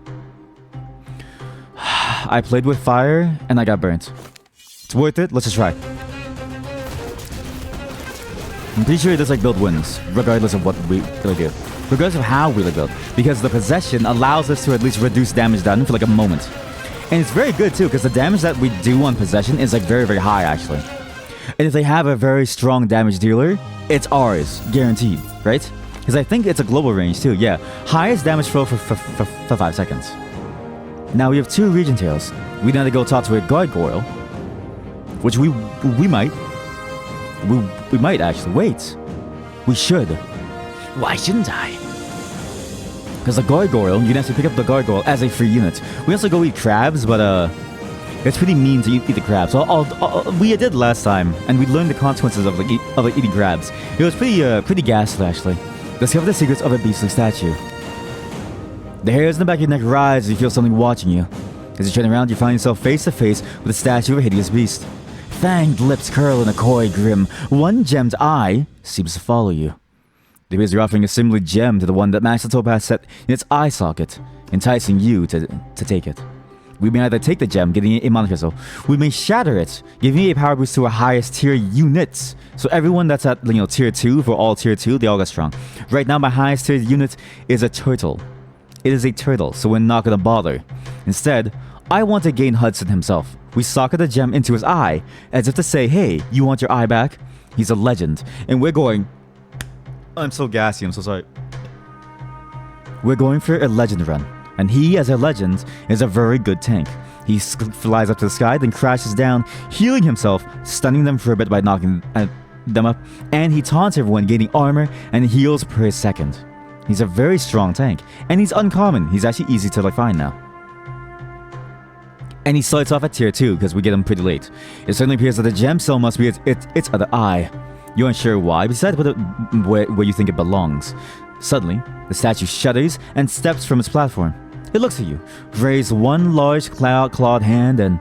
I played with fire, and I got burnt. It's worth it. Let's just try. I'm pretty sure this like build wins, regardless of what we do. regardless of how we build, because the possession allows us to at least reduce damage done for like a moment. And it's very good too, because the damage that we do on possession is like very, very high actually. And if they have a very strong damage dealer, it's ours, guaranteed, right? Because I think it's a global range too, yeah. Highest damage throw for 5 seconds. Now we have 2 Region Tails. We need to go talk to a Gargoyle, which we might. We might actually. Wait. We should. Why shouldn't I? Because the Gargoyle, you can actually pick up the Gargoyle as a free unit. We also go eat crabs, but it's pretty mean to eat the crabs. So we did last time, and we learned the consequences of eating crabs. It was pretty ghastly actually. Discover the secrets of a beastly statue. The hairs in the back of your neck rise as you feel something watching you. As you turn around, you find yourself face to face with the statue of a hideous beast. Fanged lips curl in a coy grim. One gemmed eye seems to follow you. The appears you're offering a similar gem to the one that Master Topaz set in its eye socket, enticing you to take it. We may either take the gem, getting a mana crystal. We may shatter it, giving you a power boost to our highest tier units. So everyone that's at tier 2, for all tier 2, they all get strong. Right now my highest tier unit is a turtle. It is a turtle, so we're not gonna bother. Instead, I want to gain Hudson himself. We socket the gem into his eye, as if to say, hey, you want your eye back? He's a legend. And we're going... I'm so gassy, I'm so sorry. We're going for a legend run. And he, as a legend, is a very good tank. He flies up to the sky, then crashes down, healing himself, stunning them for a bit by knocking them up. And he taunts everyone, gaining armor and heals per second. He's a very strong tank. And he's uncommon. He's actually easy to find now. And he starts off at tier 2 because we get him pretty late. It certainly appears that the gem cell must be its other eye. You aren't sure why, but decide to put it where you think it belongs. Suddenly, the statue shudders and steps from its platform. It looks at you, raises one large clawed hand and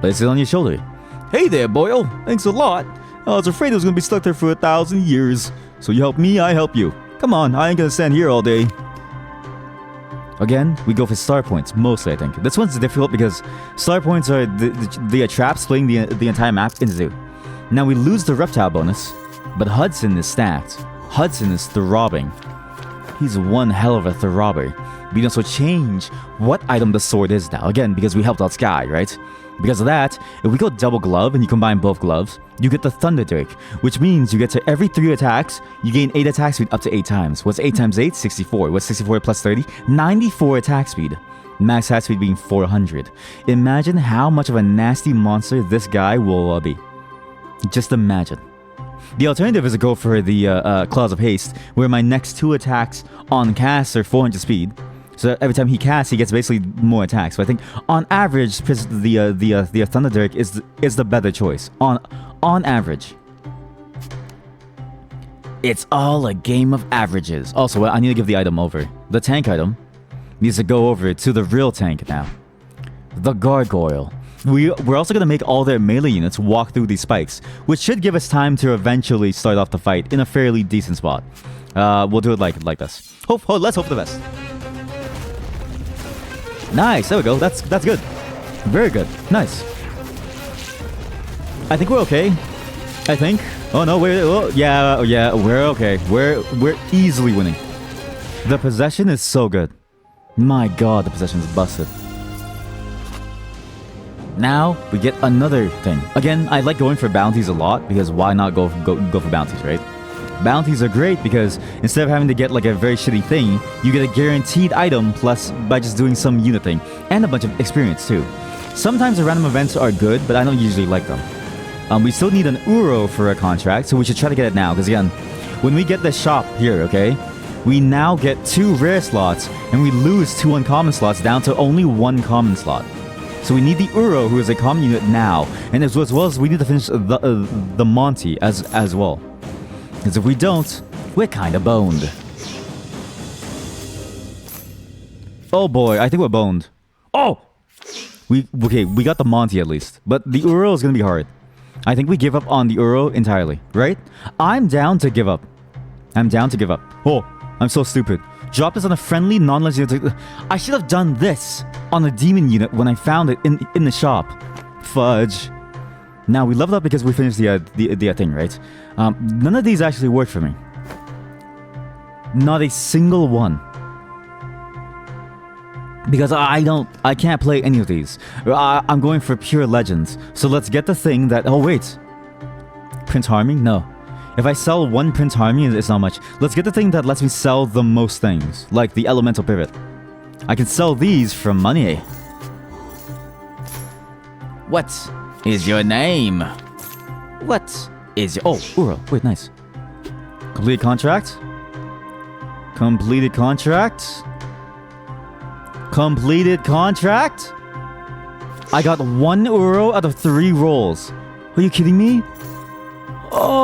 places it on your shoulder. Hey there, Boyle. Thanks a lot. I was afraid I was going to be stuck there for 1,000 years. So you help me, I help you. Come on, I ain't going to stand here all day. Again, we go for star points, mostly I think. This one's difficult because star points are the traps splitting the entire map into 2. Now we lose the reptile bonus, but Hudson is stacked. Hudson is throbbing. He's one hell of a throbber. We can also change what item the sword is now. Again, because we helped out Sky, right? Because of that, if we go double glove and you combine both gloves, you get the Thunder Dirk, which means you get to every 3 attacks, you gain 8 attack speed up to 8 times. What's 8 times 8? 64. What's 64 plus 30? 94 attack speed. Max attack speed being 400. Imagine how much of a nasty monster this guy will be. Just imagine. The alternative is to go for the Claws of Haste, where my next 2 attacks on cast are 400 speed. So every time he casts, he gets basically more attacks. So I think on average, the Thunder Dirk is the better choice. On average. It's all a game of averages. Also, I need to give the item over. The tank item needs to go over to the real tank now. The Gargoyle. We're also going to make all their melee units walk through these spikes, which should give us time to eventually start off the fight in a fairly decent spot. We'll do it like this. Let's hope for the best. Nice, there we go. That's good. Very good. Nice. I think we're okay. I think. Oh no, yeah, we're okay. We're easily winning. The possession is so good. My god, the possession is busted. Now we get another thing. Again, I like going for bounties a lot because why not go for bounties, right? Bounties are great because instead of having to get like a very shitty thing, you get a guaranteed item plus by just doing some unit thing and a bunch of experience too. Sometimes the random events are good, but I don't usually like them. We still need an Uro for a contract, so we should try to get it now because again, when we get the shop here, okay, we now get 2 rare slots and we lose 2 uncommon slots down to only 1 common slot. So we need the Uro, who is a common unit now, and as well as we need to finish the Monty as well. Because if we don't, we're kinda boned. Oh boy, I think we're boned. Oh! We got the Monty at least. But the Uro is gonna be hard. I think we give up on the Uro entirely, right? I'm down to give up. Oh, I'm so stupid. Drop this on a friendly, non-legend unit. I should have done this on a demon unit when I found it in the shop. Fudge. Now, we leveled up because we finished the thing, right? None of these actually work for me. Not a single one. Because I can't play any of these. I'm going for pure legends. So let's get the thing that, oh wait. Prince Harmony? No. If I sell one Prince Harmony, it's not much. Let's get the thing that lets me sell the most things. Like the Elemental Pivot. I can sell these for money. What is your name? What is your... Oh, Uro. Wait, nice. Completed contract? Completed contract? Completed contract? I got 1 Uro out of 3 rolls. Are you kidding me? Oh.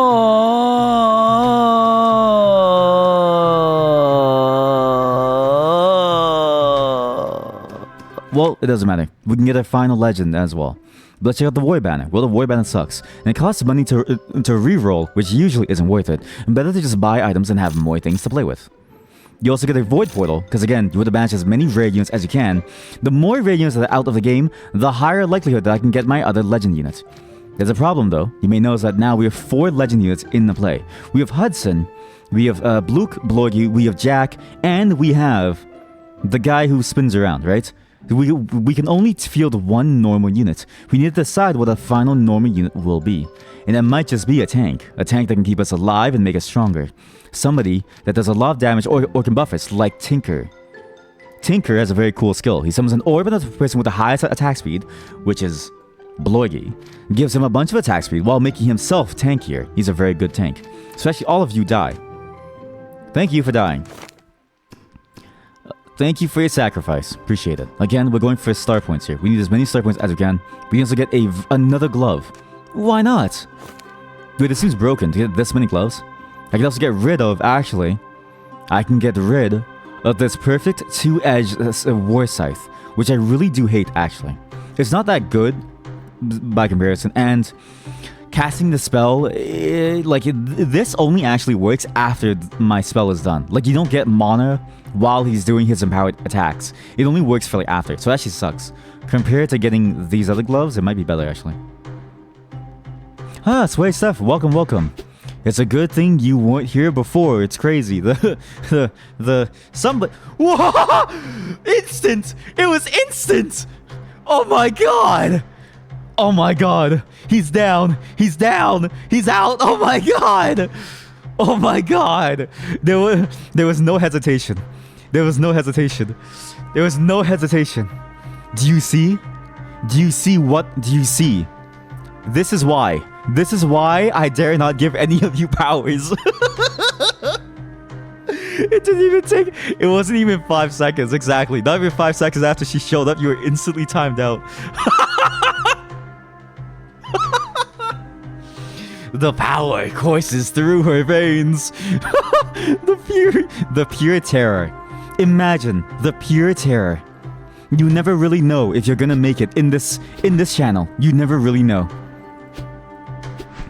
Well, it doesn't matter. We can get a final legend as well. But let's check out the Void Banner. Well, the Void Banner sucks. And it costs money to reroll, which usually isn't worth it. And better to just buy items and have more things to play with. You also get a Void Portal, because again, you want to banish as many rare units as you can. The more rare units that are out of the game, the higher likelihood that I can get my other legend units. There's a problem though. You may notice that now we have 4 legend units in the play. We have Hudson, we have Bluk, Blorgy, we have Jack, and we have the guy who spins around, right? We can only field 1 normal unit. We need to decide what a final normal unit will be. And it might just be a tank that can keep us alive and make us stronger. Somebody that does a lot of damage or can buff us, like Tinker. Tinker has a very cool skill. He summons an orb on the person with the highest attack speed, which is Bloigi. Gives him a bunch of attack speed while making himself tankier. He's a very good tank. Especially all of you die. Thank you for dying. Thank you for your sacrifice. Appreciate it. Again, we're going for star points here. We need as many star points as we can. We can also get another glove. Why not? Wait, this seems broken to get this many gloves. I can also get rid of, actually, I can get rid of this perfect 2-edged war scythe, which I really do hate, actually. It's not that good by comparison, and casting the spell, this only actually works after my spell is done. Like, you don't get mana while he's doing his empowered attacks. It only works for after, so it actually sucks. Compared to getting these other gloves, it might be better, actually. Ah, Sway Steph, welcome, welcome. It's a good thing you weren't here before. It's crazy. Somebody... Whoa! Instant! It was instant! Oh my god! Oh my god! He's down! He's down! He's out! Oh my god! Oh my god! There was no hesitation. There was no hesitation. There was no hesitation. Do you see? Do you see what? Do you see? This is why. This is why I dare not give any of you powers. It didn't even take... It wasn't even 5 seconds, exactly. Not even 5 seconds after she showed up, you were instantly timed out. The power courses through her veins. The pure terror. Imagine the pure terror. You never really know if you're gonna make it in this channel. You never really know.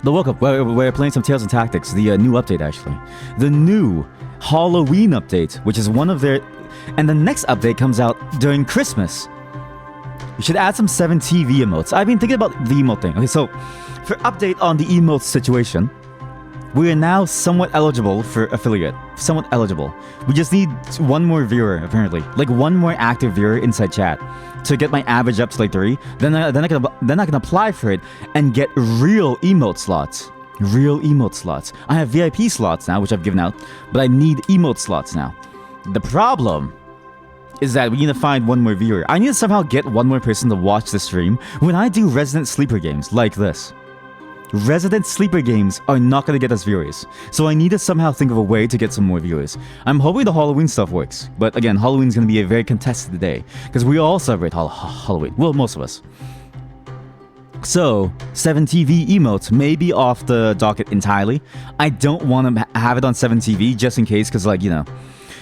The welcome. We're playing some Tales and Tactics, the new update actually. The new Halloween update, which is one of their... And the next update comes out during Christmas. You should add some 7 TV emotes. I've been thinking about the emote thing. Okay, so for update on the emote situation, we are now somewhat eligible for affiliate. Somewhat eligible. We just need 1 more viewer, apparently. Like 1 more active viewer inside chat to get my average up to like 3. Then I can apply for it and get real emote slots. Real emote slots. I have VIP slots now, which I've given out, but I need emote slots now. The problem is that we need to find 1 more viewer. I need to somehow get 1 more person to watch the stream when I do Resident Sleeper games like this. Resident Sleeper games are not going to get us viewers, so I need to somehow think of a way to get some more viewers. I'm hoping the Halloween stuff works, but again, Halloween's going to be a very contested day, because we all celebrate Halloween. Well, most of us. So, 7 TV emotes may be off the docket entirely. I don't want to have it on 7 TV just in case, because, like, you know...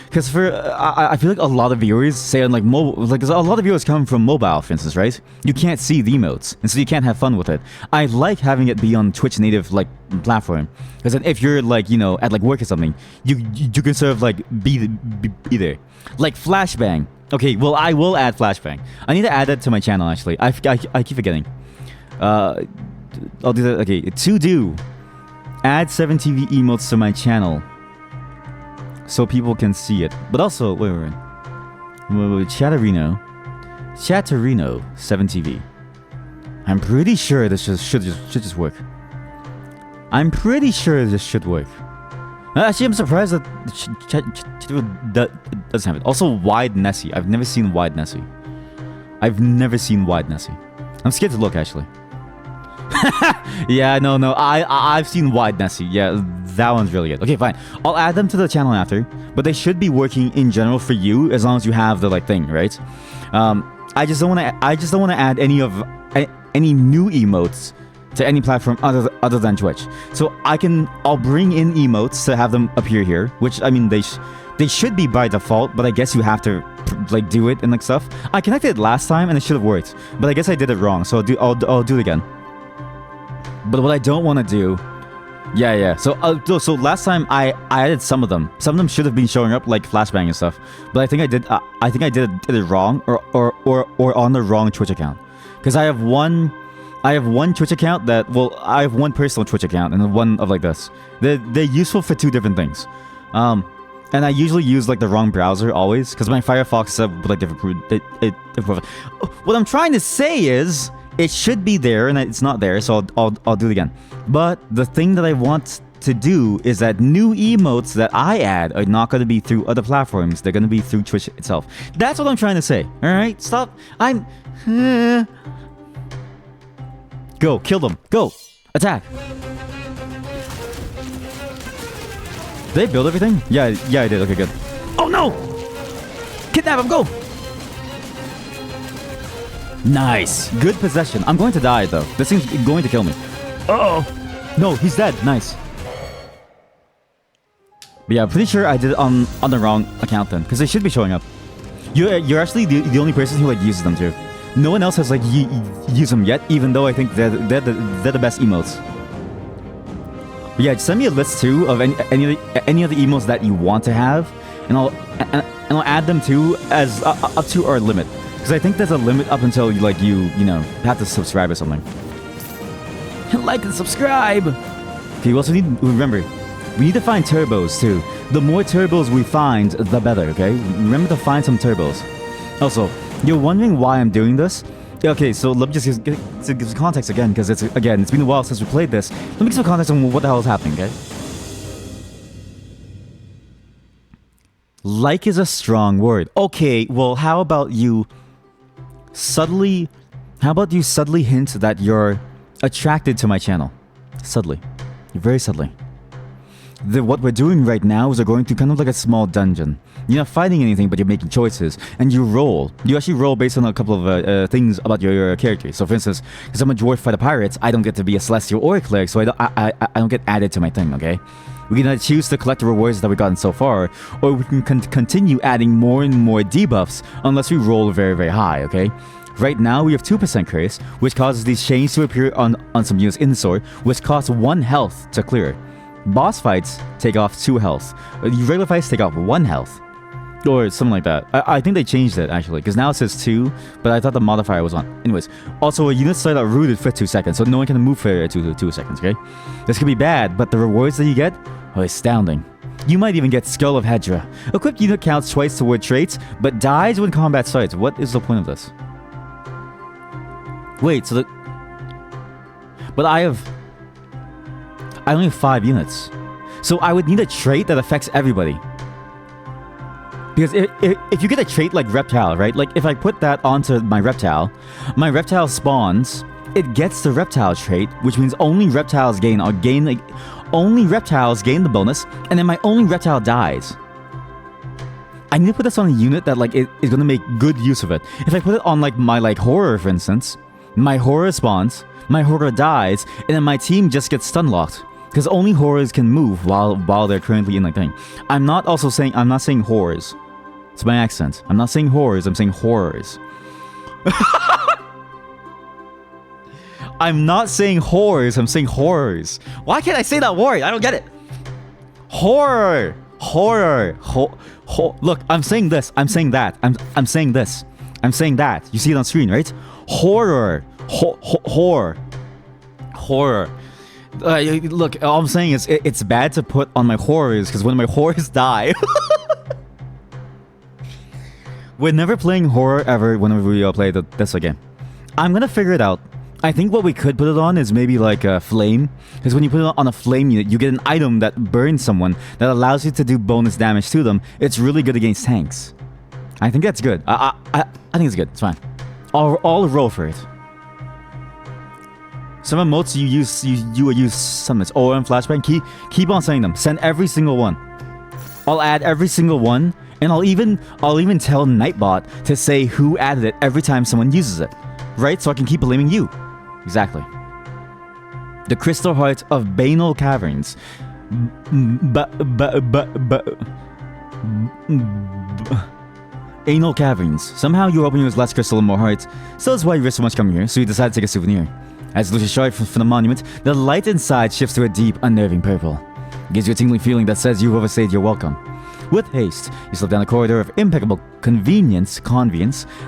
Because for I feel like a lot of viewers say on like mobile, like a lot of viewers come from mobile, for instance, right? You can't see the emotes, and so you can't have fun with it. I like having it be on Twitch native like platform, because then if you're like, you know, at like work or something, you can sort of like be there. Like Flashbang. Okay, well I will add Flashbang. I need to add that to my channel actually. I keep forgetting. I'll do that. Okay, to do. Add 7 TV emotes to my channel. so people can see it. But also, wait. Chatterino 7TV. I'm pretty sure this should just work. I'm pretty sure this should work. Actually, I'm surprised that doesn't have it. Also, Wide Nessie. I've never seen Wide Nessie. I'm scared to look, actually. Yeah, no. I've seen Wide Nessie. Yeah, that one's really good. Okay, fine. I'll add them to the channel after, but they should be working in general for you as long as you have the thing, right? I just don't want to add any new emotes to any platform other than Twitch. So I'll bring in emotes to have them appear here, which I mean they should be by default, but I guess you have to do it and stuff. I connected it last time and it should have worked, but I guess I did it wrong. So I'll do it again. But what I don't want to do, yeah. So last time I added some of them. Some of them should have been showing up like flashbang and stuff, but I think I did it wrong or on the wrong Twitch account, because I have one Twitch account I have one personal Twitch account and one of this. They're useful for two different things. And I usually use the wrong browser always, because my Firefox is different. What I'm trying to say is it should be there and it's not there, so I'll do it again. But the thing that I want to do is that new emotes that I add are not going to be through other platforms. They're going to be through Twitch itself. That's what I'm trying to say. All right, stop. Go, kill them. Go, attack. Did they build everything? Yeah, I did. Okay, good. Oh no! Kidnap him, go! Nice. Good possession. I'm going to die though. This thing's going to kill me. Uh-oh. No, he's dead. Nice. But yeah, I'm pretty sure I did it on the wrong account then, because they should be showing up. You're actually the only person who uses them too. No one else has used them yet, even though I think they're the best emotes. But yeah, send me a list too of any of the emotes that you want to have, and I'll add them too as up to our limit, because I think there's a limit up until you have to subscribe or something. Like and subscribe. Okay, we also remember we need to find turbos too. The more turbos we find, the better. Okay, remember to find some turbos. Also, you're wondering why I'm doing this? Okay, so let me just give some context again, because it's been a while since we played this. Let me give some context on what the hell is happening, okay? Like is a strong word. Okay, well, how about you subtly hint that you're attracted to my channel? Subtly. Very subtly. What we're doing right now is we're going through kind of like a small dungeon. You're not fighting anything, but you're making choices. And you roll. You actually roll based on a couple of things about your character. So for instance, because I'm a dwarf fighter pirate, I don't get to be a celestial or a cleric, so I don't get added to my thing, okay? We can choose to collect the rewards that we've gotten so far, or we can continue adding more and more debuffs unless we roll very, very high, okay? Right now, we have 2% curse, which causes these chains to appear on some units in the sword, which costs 1 health to clear. Boss fights take off 2 health. Regular fights take off 1 health. Or something like that. I think they changed it, actually, because now it says 2, but I thought the modifier was on. Anyways, also, a unit start out rooted for 2 seconds, so no one can move for 2 seconds, okay? This could be bad, but the rewards that you get are astounding. You might even get Skull of Hedra. Equipped unit counts twice toward traits, but dies when combat starts. What is the point of this? Wait, so but I only have 5 units. So I would need a trait that affects everybody. Because if you get a trait like Reptile, right? Like if I put that onto my Reptile spawns, it gets the Reptile trait, which means only reptiles gain only reptiles gain the bonus, and then my only reptile dies. I need to put this on a unit that is gonna make good use of it. If I put it on my horror, for instance, my horror spawns, my horror dies, and then my team just gets stun locked. Because only horrors can move while they're currently in the thing. I'm not saying horrors. It's my accent. I'm not saying horrors, I'm saying horrors. I'm not saying horrors, I'm saying horrors. Why can't I say that word? I don't get it. Horror. Look, I'm saying this. I'm saying that. I'm saying this. I'm saying that. You see it on screen, right? Horror. Horror. Look, all I'm saying is it's bad to put on my horrors because when my horrors die, we're never playing horror ever whenever we play this game. I'm gonna figure it out. I think what we could put it on is maybe like a flame, because when you put it on a flame unit, you get an item that burns someone that allows you to do bonus damage to them. It's really good against tanks. I think that's good. I think it's good. It's fine. I'll roll for it. Some emotes you will use summons. OM flashbang. Keep on saying them. Send every single one. I'll add every single one, and I'll even tell Nightbot to say who added it every time someone uses it, right? So I can keep blaming you. Exactly. The Crystal Heart of Banal Caverns. Anal Caverns. Somehow you open yours less crystal and more hearts, so that's why you risk so much coming here, so you decide to take a souvenir. As you lose a shard from the monument, the light inside shifts to a deep, unnerving purple. It gives you a tingling feeling that says you've overstayed your welcome. With haste, you slip down a corridor of impeccable convenience,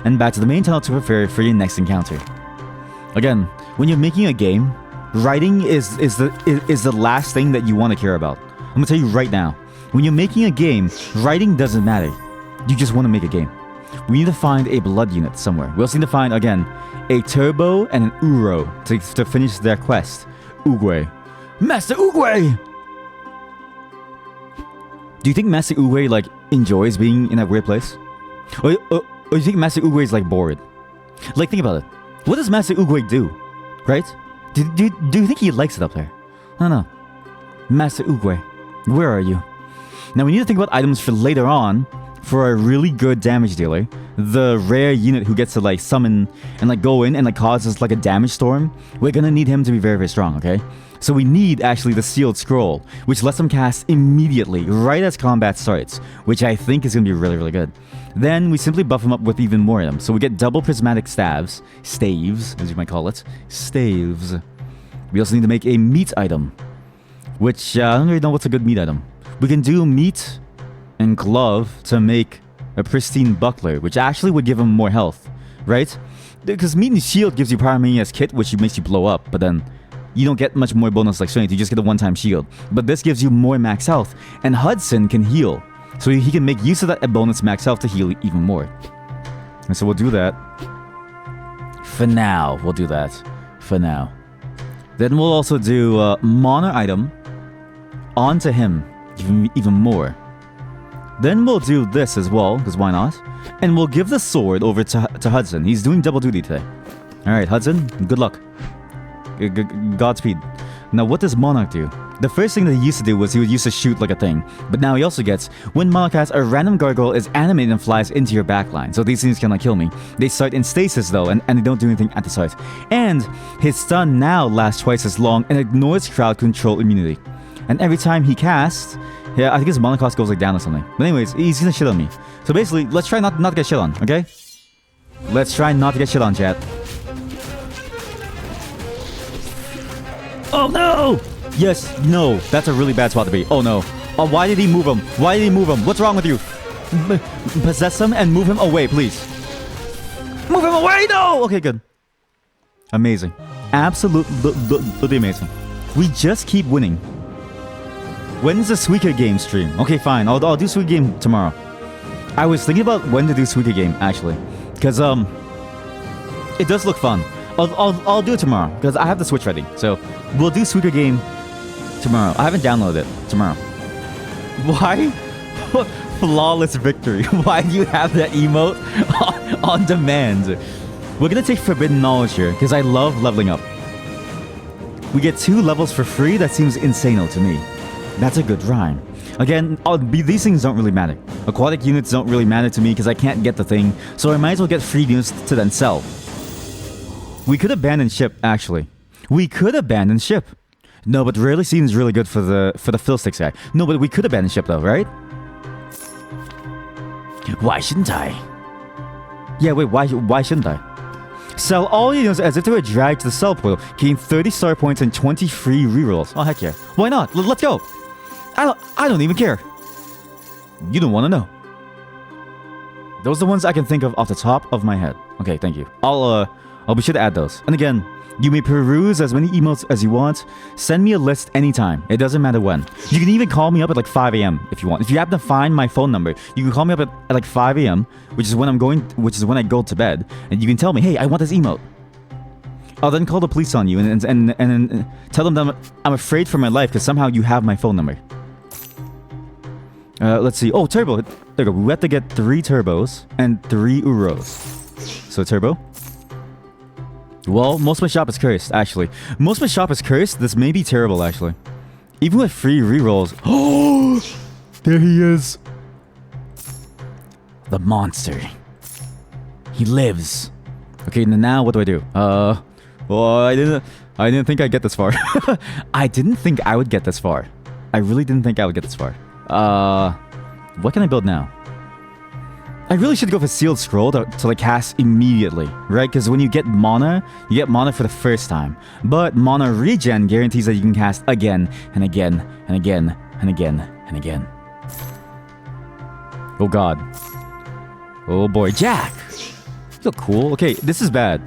and back to the main tunnel to prepare for your next encounter. Again, when you're making a game, writing is the last thing that you want to care about. I'm gonna tell you right now. When you're making a game, writing doesn't matter. You just want to make a game. We need to find a blood unit somewhere. We also need to find, again, a Turbo and an Uro to finish their quest. Oogway. Master Oogway! Do you think Master Oogway, like, enjoys being in that weird place? Or do you think Master Oogway is, like, bored? Like, think about it. What does Master Oogway do? Right? Do you think he likes it up there? I don't know. Master Oogway, where are you? Now, we need to think about items for later on for a really good damage dealer. The rare unit who gets to, like, summon and, like, go in and, like, causes, like, a damage storm. We're gonna need him to be very, very strong, okay? So we need, actually, the Sealed Scroll, which lets him cast immediately, right as combat starts, which I think is gonna be really, really good. Then we simply buff him up with even more of them. So we get double prismatic staves, as you might call it, staves. We also need to make a meat item, which I don't really know what's a good meat item. We can do meat and glove to make a pristine buckler, which actually would give him more health, right? Because meat and shield gives you Pyromania's kit, which makes you blow up, but then you don't get much more bonus like strength, you just get a one-time shield. But this gives you more max health, and Hudson can heal. So he can make use of that bonus max health to heal even more. And so we'll do that. For now, we'll do that. For now. Then we'll also do Mono item onto him even more. Then we'll do this as well, because why not? And we'll give the sword over to Hudson. He's doing double duty today. Alright, Hudson, good luck. Godspeed. Now, what does Monarch do? The first thing that he used to do was he would use to shoot like a thing. But now he also gets, when Monarch casts, a random gargoyle is animated and flies into your backline. So these things cannot kill me. They start in stasis though, and they don't do anything at the start. And his stun now lasts twice as long and ignores crowd control immunity. And every time he casts, yeah, I think his mana cost goes like down or something. But anyways, he's gonna shit on me. So basically, let's try not to get shit on, okay? Let's try not to get shit on, chat. Oh no! Yes, no, that's a really bad spot to be. Oh no. Oh, why did he move him? Why did he move him? What's wrong with you? Possess him and move him away, please. Move him away! No! Okay, good. Amazing. Absolutely amazing. We just keep winning. When's the Suika game stream? Okay, fine. I'll do Suika game tomorrow. I was thinking about when to do Suika game, actually. Because, it does look fun. I'll do it tomorrow, because I have the Switch ready. So, we'll do Suika game tomorrow. I haven't downloaded it. Tomorrow. Why? Flawless victory. Why do you have that emote on demand? We're gonna take Forbidden Knowledge here, because I love leveling up. We get 2 levels for free? That seems insane to me. That's a good rhyme. Again, these things don't really matter. Aquatic units don't really matter to me because I can't get the thing, so I might as well get free units to then sell. We could abandon ship, actually. We could abandon ship. No, but rarely seems really good for the Fiddlesticks guy. No, but we could abandon ship though, right? Why shouldn't I? Yeah, wait, why shouldn't I? Sell all units as if they were dragged to the sell portal. Gain 30 star points and 20 free rerolls. Oh, heck yeah. Why not? Let's go. I don't even care. You don't want to know. Those are the ones I can think of off the top of my head. Okay, thank you. I'll be sure to add those. And again, You may peruse as many emails as you want. Send me a list anytime. It doesn't matter when. You can even call me up at like 5 a.m. if you want. If you happen to find my phone number, you can call me up at like 5 a.m., which is when I go to bed, and you can tell me, hey, I want this emote. I'll then call the police on you and tell them that I'm afraid for my life because somehow you have my phone number. Let's see. Oh, turbo. There we go. We have to get 3 turbos and 3 uros. So turbo. Well, most of my shop is cursed, actually. Most of my shop is cursed. This may be terrible, actually. Even with free rerolls. Oh, there he is. The monster. He lives. Okay, now what do I do? Well, I didn't think I'd get this far. I didn't think I would get this far. I really didn't think I would get this far. What can I build now? I really should go for Sealed Scroll to like cast immediately, right? Because when you get mana for the first time. But mana regen guarantees that you can cast again and again and again and again and again. Oh god. Oh boy, Jack! You look cool. Okay, this is bad.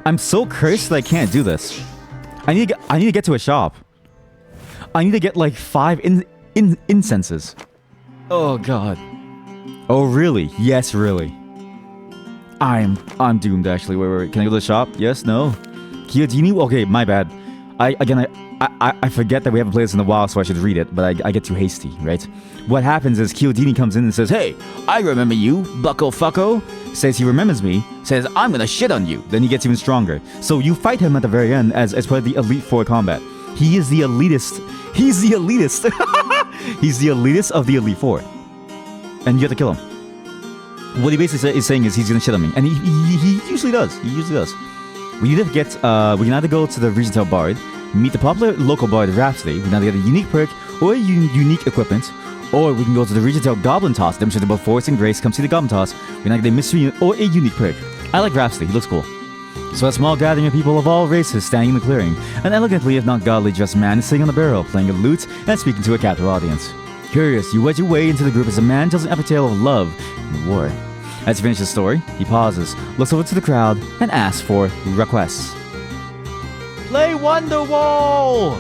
I'm so cursed that I can't do this. I need to get to a shop. I need to get like 5 incenses. Oh god. Oh really? Yes, really. I'm doomed actually. Wait. Can I go to the shop? Yes, no. Chiodini? Okay, my bad. I forget that we haven't played this in a while, so I should read it, but I get too hasty, right? What happens is Chiodini comes in and says, hey, I remember you, bucko fucko. Says he remembers me, says I'm gonna shit on you. Then he gets even stronger. So you fight him at the very end as part of the Elite Four combat. He is the elitist. He's the elitist. He's the elitist of the Elite Four. And you have to kill him. What he basically is saying is he's gonna shit on me. And he usually does. He usually does. We need to get, we can either go to the Regentale Bard, meet the popular local bard Rhapsody, we can either get a unique perk or a unique equipment, or we can go to the Regentale Goblin Toss, demonstrate both Force and Grace, come see the Goblin Toss, we can either get a mystery or a unique perk. I like Rhapsody, he looks cool. So a small gathering of people of all races standing in the clearing. An elegantly, if not godly dressed man is sitting on the barrel, playing a lute and speaking to a captive audience. Curious, you wedge your way into the group as a man tells an epic tale of love and war. As he finishes his story, he pauses, looks over to the crowd, and asks for requests. Play Wonderwall!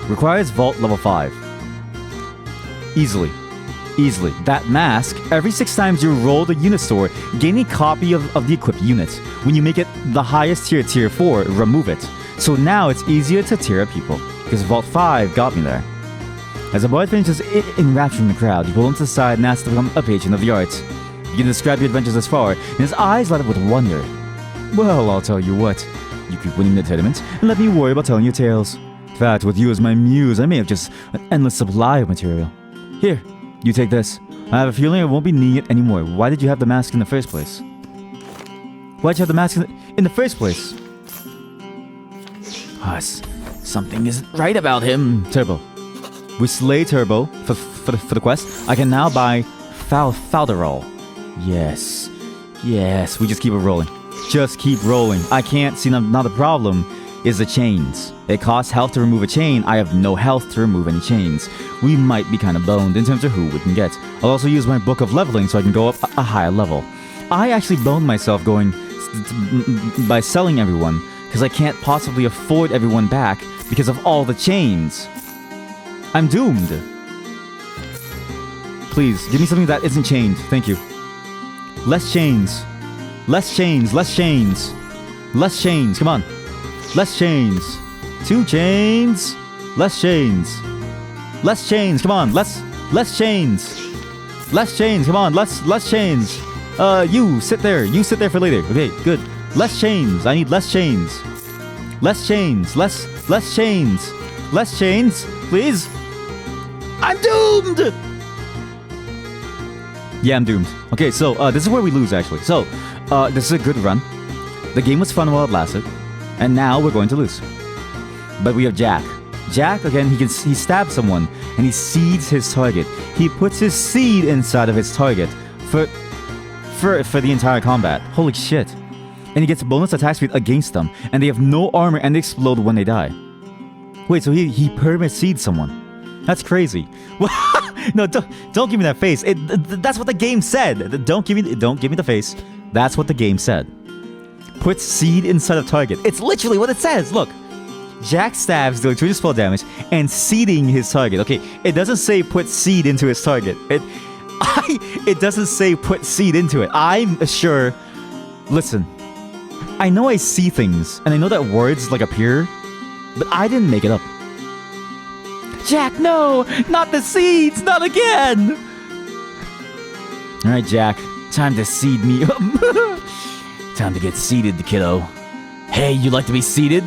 Requires Vault level 5. Easily. That mask, every 6 times you roll the unit store, gain a copy of the equipped unit. When you make it the highest tier, tier 4, remove it. So now it's easier to tier up people, because Vault 5 got me there. As the boy finishes enrapturing the crowd, you pull him to the side and ask to become a patron of the arts. You can describe your adventures thus far, and his eyes light up with wonder. Well, I'll tell you what. You keep winning the tournament, and let me worry about telling your tales. In fact, with you as my muse, I may have just an endless supply of material. Here, you take this. I have a feeling I won't be needing it anymore. Why did you have the mask in the first place? Why'd you have the mask in the first place? Something isn't right about him. Turbo. We slay Turbo for the quest. I can now buy Falderal. Yes. We just keep it rolling. Just keep rolling. I can't see now the problem is the chains. It costs health to remove a chain. I have no health to remove any chains. We might be kind of boned in terms of who we can get. I'll also use my book of leveling so I can go up a higher level. I actually boned myself by selling everyone because I can't possibly afford everyone back because of all the chains. I'm doomed. Please, give me something that isn't chained. Thank you. Less chains. Less chains. Come on. Less chains. 2 chains. Less chains. Come on. Less chains. Come on. Less chains. You sit there for later. Okay, good. Less chains. I need less chains. Less chains, please. I'm doomed! Yeah, I'm doomed. Okay, so this is where we lose, actually. So, this is a good run. The game was fun while it lasted. And now we're going to lose. But we have Jack. Jack, again, he stabs someone, and he seeds his target. He puts his seed inside of his target for the entire combat. Holy shit. And he gets bonus attack speed against them, and they have no armor and they explode when they die. Wait, so he perma-seeds someone. That's crazy. No, don't give me that face. That's what the game said. Don't give me the face. That's what the game said. Put seed inside of target. It's literally what it says. Look. Jack stabs doing 200 spell damage and seeding his target. Okay, it doesn't say put seed into his target. It doesn't say put seed into it. I'm sure. Listen, I know I see things and I know that words like appear, but I didn't make it up. Jack, no, not the seeds, not again. All right, Jack, time to seed me up. Time to get seeded, kiddo. Hey, you like to be seeded?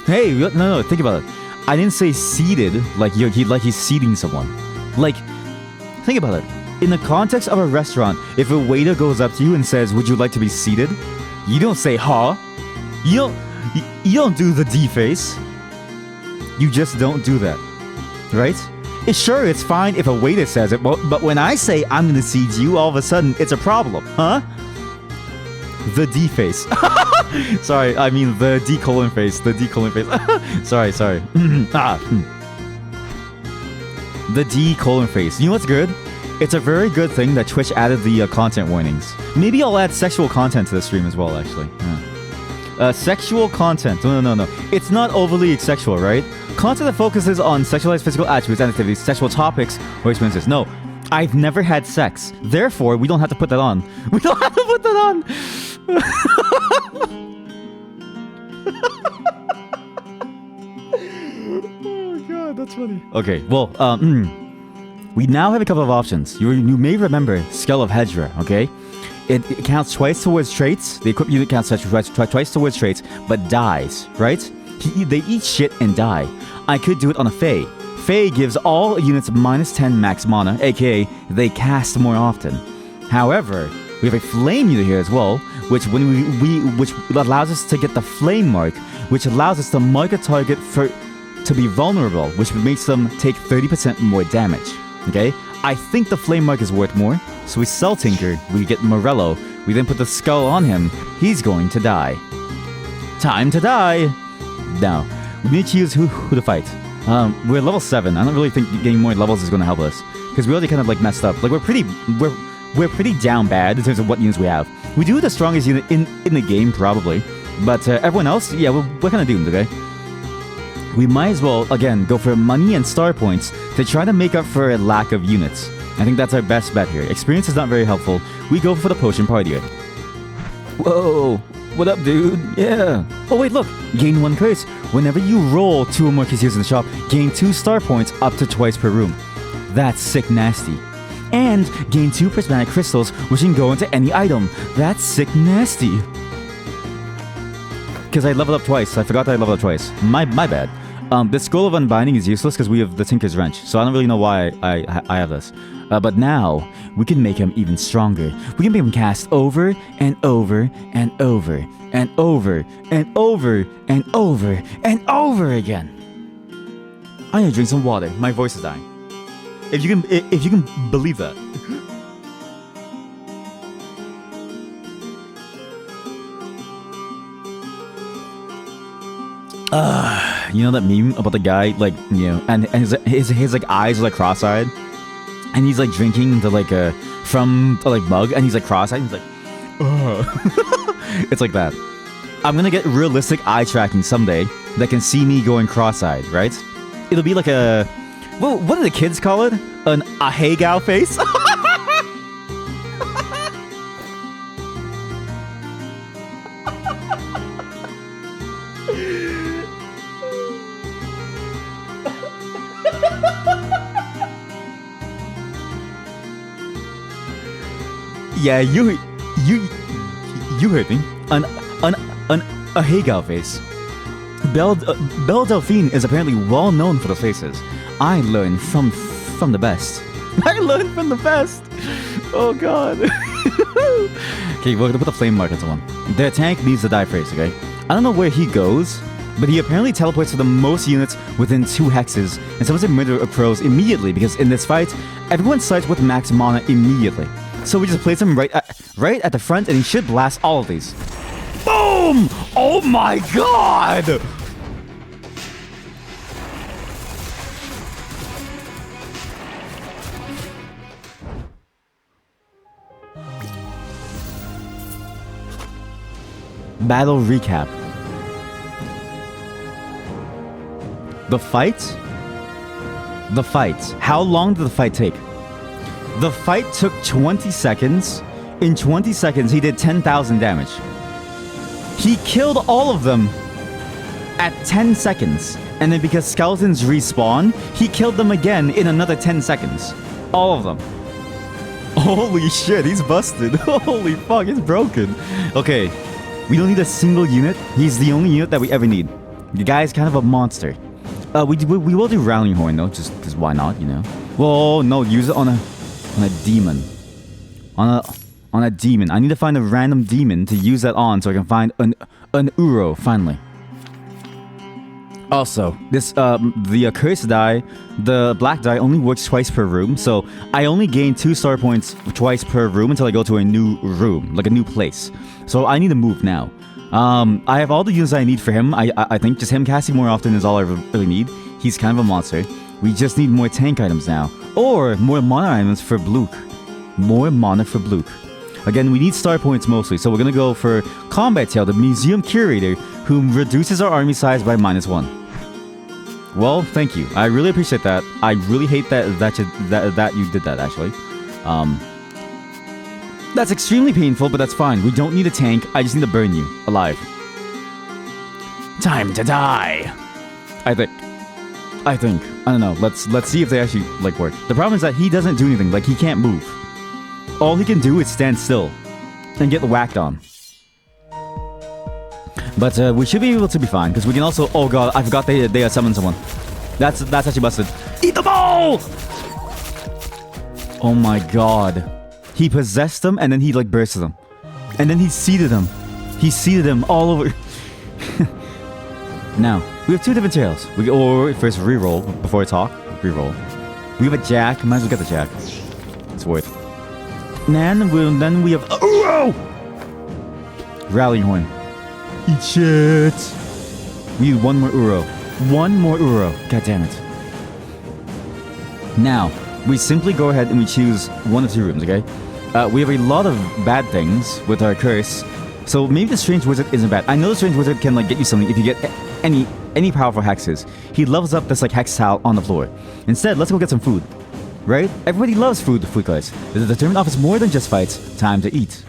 Hey, no, think about it. I didn't say seated like he's seating someone. Like, think about it. In the context of a restaurant, if a waiter goes up to you and says, "Would you like to be seated?" You don't say, "Huh?" You don't do the D face. You just don't do that, right? It's fine if a waiter says it, but when I say I'm gonna seat you, all of a sudden it's a problem, huh? The D face. Sorry, I mean the D colon face. The D colon face. sorry. The D colon face. You know what's good? It's a very good thing that Twitch added the content warnings. Maybe I'll add sexual content to the stream as well, actually. Yeah. Sexual content. No. It's not overly sexual, right? Content that focuses on sexualized physical attributes and activities, sexual topics, or experiences. No, I've never had sex. Therefore, we don't have to put that on. We don't have to put that on. Oh god, that's funny. Okay, well, we now have a couple of options. You may remember Skull of Hedra, okay? It counts twice towards traits. The equipped unit counts twice towards traits, but dies, right? They eat shit and die. I could do it on a Fae. Fae gives all units minus 10 max mana, aka they cast more often. However, we have a flame unit here as well, which allows us to get the flame mark, which allows us to mark a target to be vulnerable, which makes them take 30% more damage. Okay? I think the flame mark is worth more, so we sell Tinker, we get Morello, we then put the skull on him, he's going to die. Time to die! Now, we need to choose who to fight. We're level 7, I don't really think getting more levels is going to help us, because we already kind of like messed up. Like we're pretty down bad in terms of what units we have. We do the strongest unit in the game, probably. But everyone else, yeah, we're kind of doomed, okay? We might as well, again, go for money and star points to try to make up for a lack of units. I think that's our best bet here. Experience is not very helpful. We go for the potion party here. Whoa! What up, dude? Yeah. Oh, wait, look. Gain 1 curse. Whenever you roll 2 or more kisses in the shop, gain 2 star points up to twice per room. That's sick nasty. And gain 2 prismatic crystals, which can go into any item. That's sick nasty. Because I leveled up twice. I forgot that I leveled up twice. My bad. The Scroll of Unbinding is useless because we have the Tinker's Wrench, so I don't really know why I have this. But now, we can make him even stronger. We can make him cast over and over and over and over and over and over and over again. I need to drink some water. My voice is dying. If you can believe that. You know that meme about the guy, like, you know, and his like eyes are like cross-eyed, and he's like drinking the like from a like mug, and he's like cross-eyed, and he's like, it's like that. I'm gonna get realistic eye tracking someday that can see me going cross-eyed, right? It'll be like a, what do the kids call it? An ahegao face? Yeah, you heard me. An ahegao face. Belle Delphine is apparently well known for those faces. I learned from the best. I learned from the best. Oh god. Okay, we're gonna put the flame mark on someone. Their tank needs to die first, okay? I don't know where he goes, but he apparently teleports to the most units within 2 hexes, and someone's murder occurs immediately because in this fight, everyone starts with max mana immediately. So we just place him right at the front, and he should blast all of these. Boom! Oh my god! Battle recap. The fight? The fight. How long did the fight take? The fight took 20 seconds. In 20 seconds, he did 10,000 damage. He killed all of them at 10 seconds. And then because skeletons respawn, he killed them again in another 10 seconds. All of them. Holy shit, he's busted. Holy fuck, he's broken. Okay, we don't need a single unit. He's the only unit that we ever need. The guy's kind of a monster. We will do Rallying Horn though, just because why not, you know? Well, no, use it on a demon. On a demon. I need to find a random demon to use that on so I can find an Uro, finally. Also, this the cursed die, the black die only works twice per room, so I only gain 2 star points twice per room until I go to a new room, like a new place. So I need to move now. I have all the units I need for him. I think just him casting more often is all I really need. He's kind of a monster. We just need more tank items now. Or more mana items for Bluke. More mana for Bluke. Again, we need star points mostly, so we're gonna go for Combat Tail, the Museum Curator, who reduces our army size by -1. Well, thank you. I really appreciate that. I really hate that you did that, actually. That's extremely painful, but that's fine. We don't need a tank. I just need to burn you alive. Time to die. I think. I don't know. Let's see if they actually like work. The problem is that he doesn't do anything. Like he can't move. All he can do is stand still and get whacked on. But we should be able to be fine because we can also. Oh god, I forgot they summoned someone. That's actually busted. Eat the ball! Oh my god. He possessed them and then he like bursted them. And then he seated them. He seated them all over. Now, we have 2 different tails. Or first reroll before I talk. Reroll. We have a jack. Might as well get the jack. It's worth. And then we have. Oh! Rallying Horn. Eat shit. We need 1 more Uro. 1 more Uro. God damn it. Now, we simply go ahead and we choose 1 of 2 rooms, okay? We have a lot of bad things with our curse, so maybe the Strange Wizard isn't bad. I know the Strange Wizard can like get you something if you get any powerful hexes. He levels up this like hex tile on the floor. Instead, let's go get some food, right? Everybody loves food, guys. The determined offers more than just fights. Time to eat.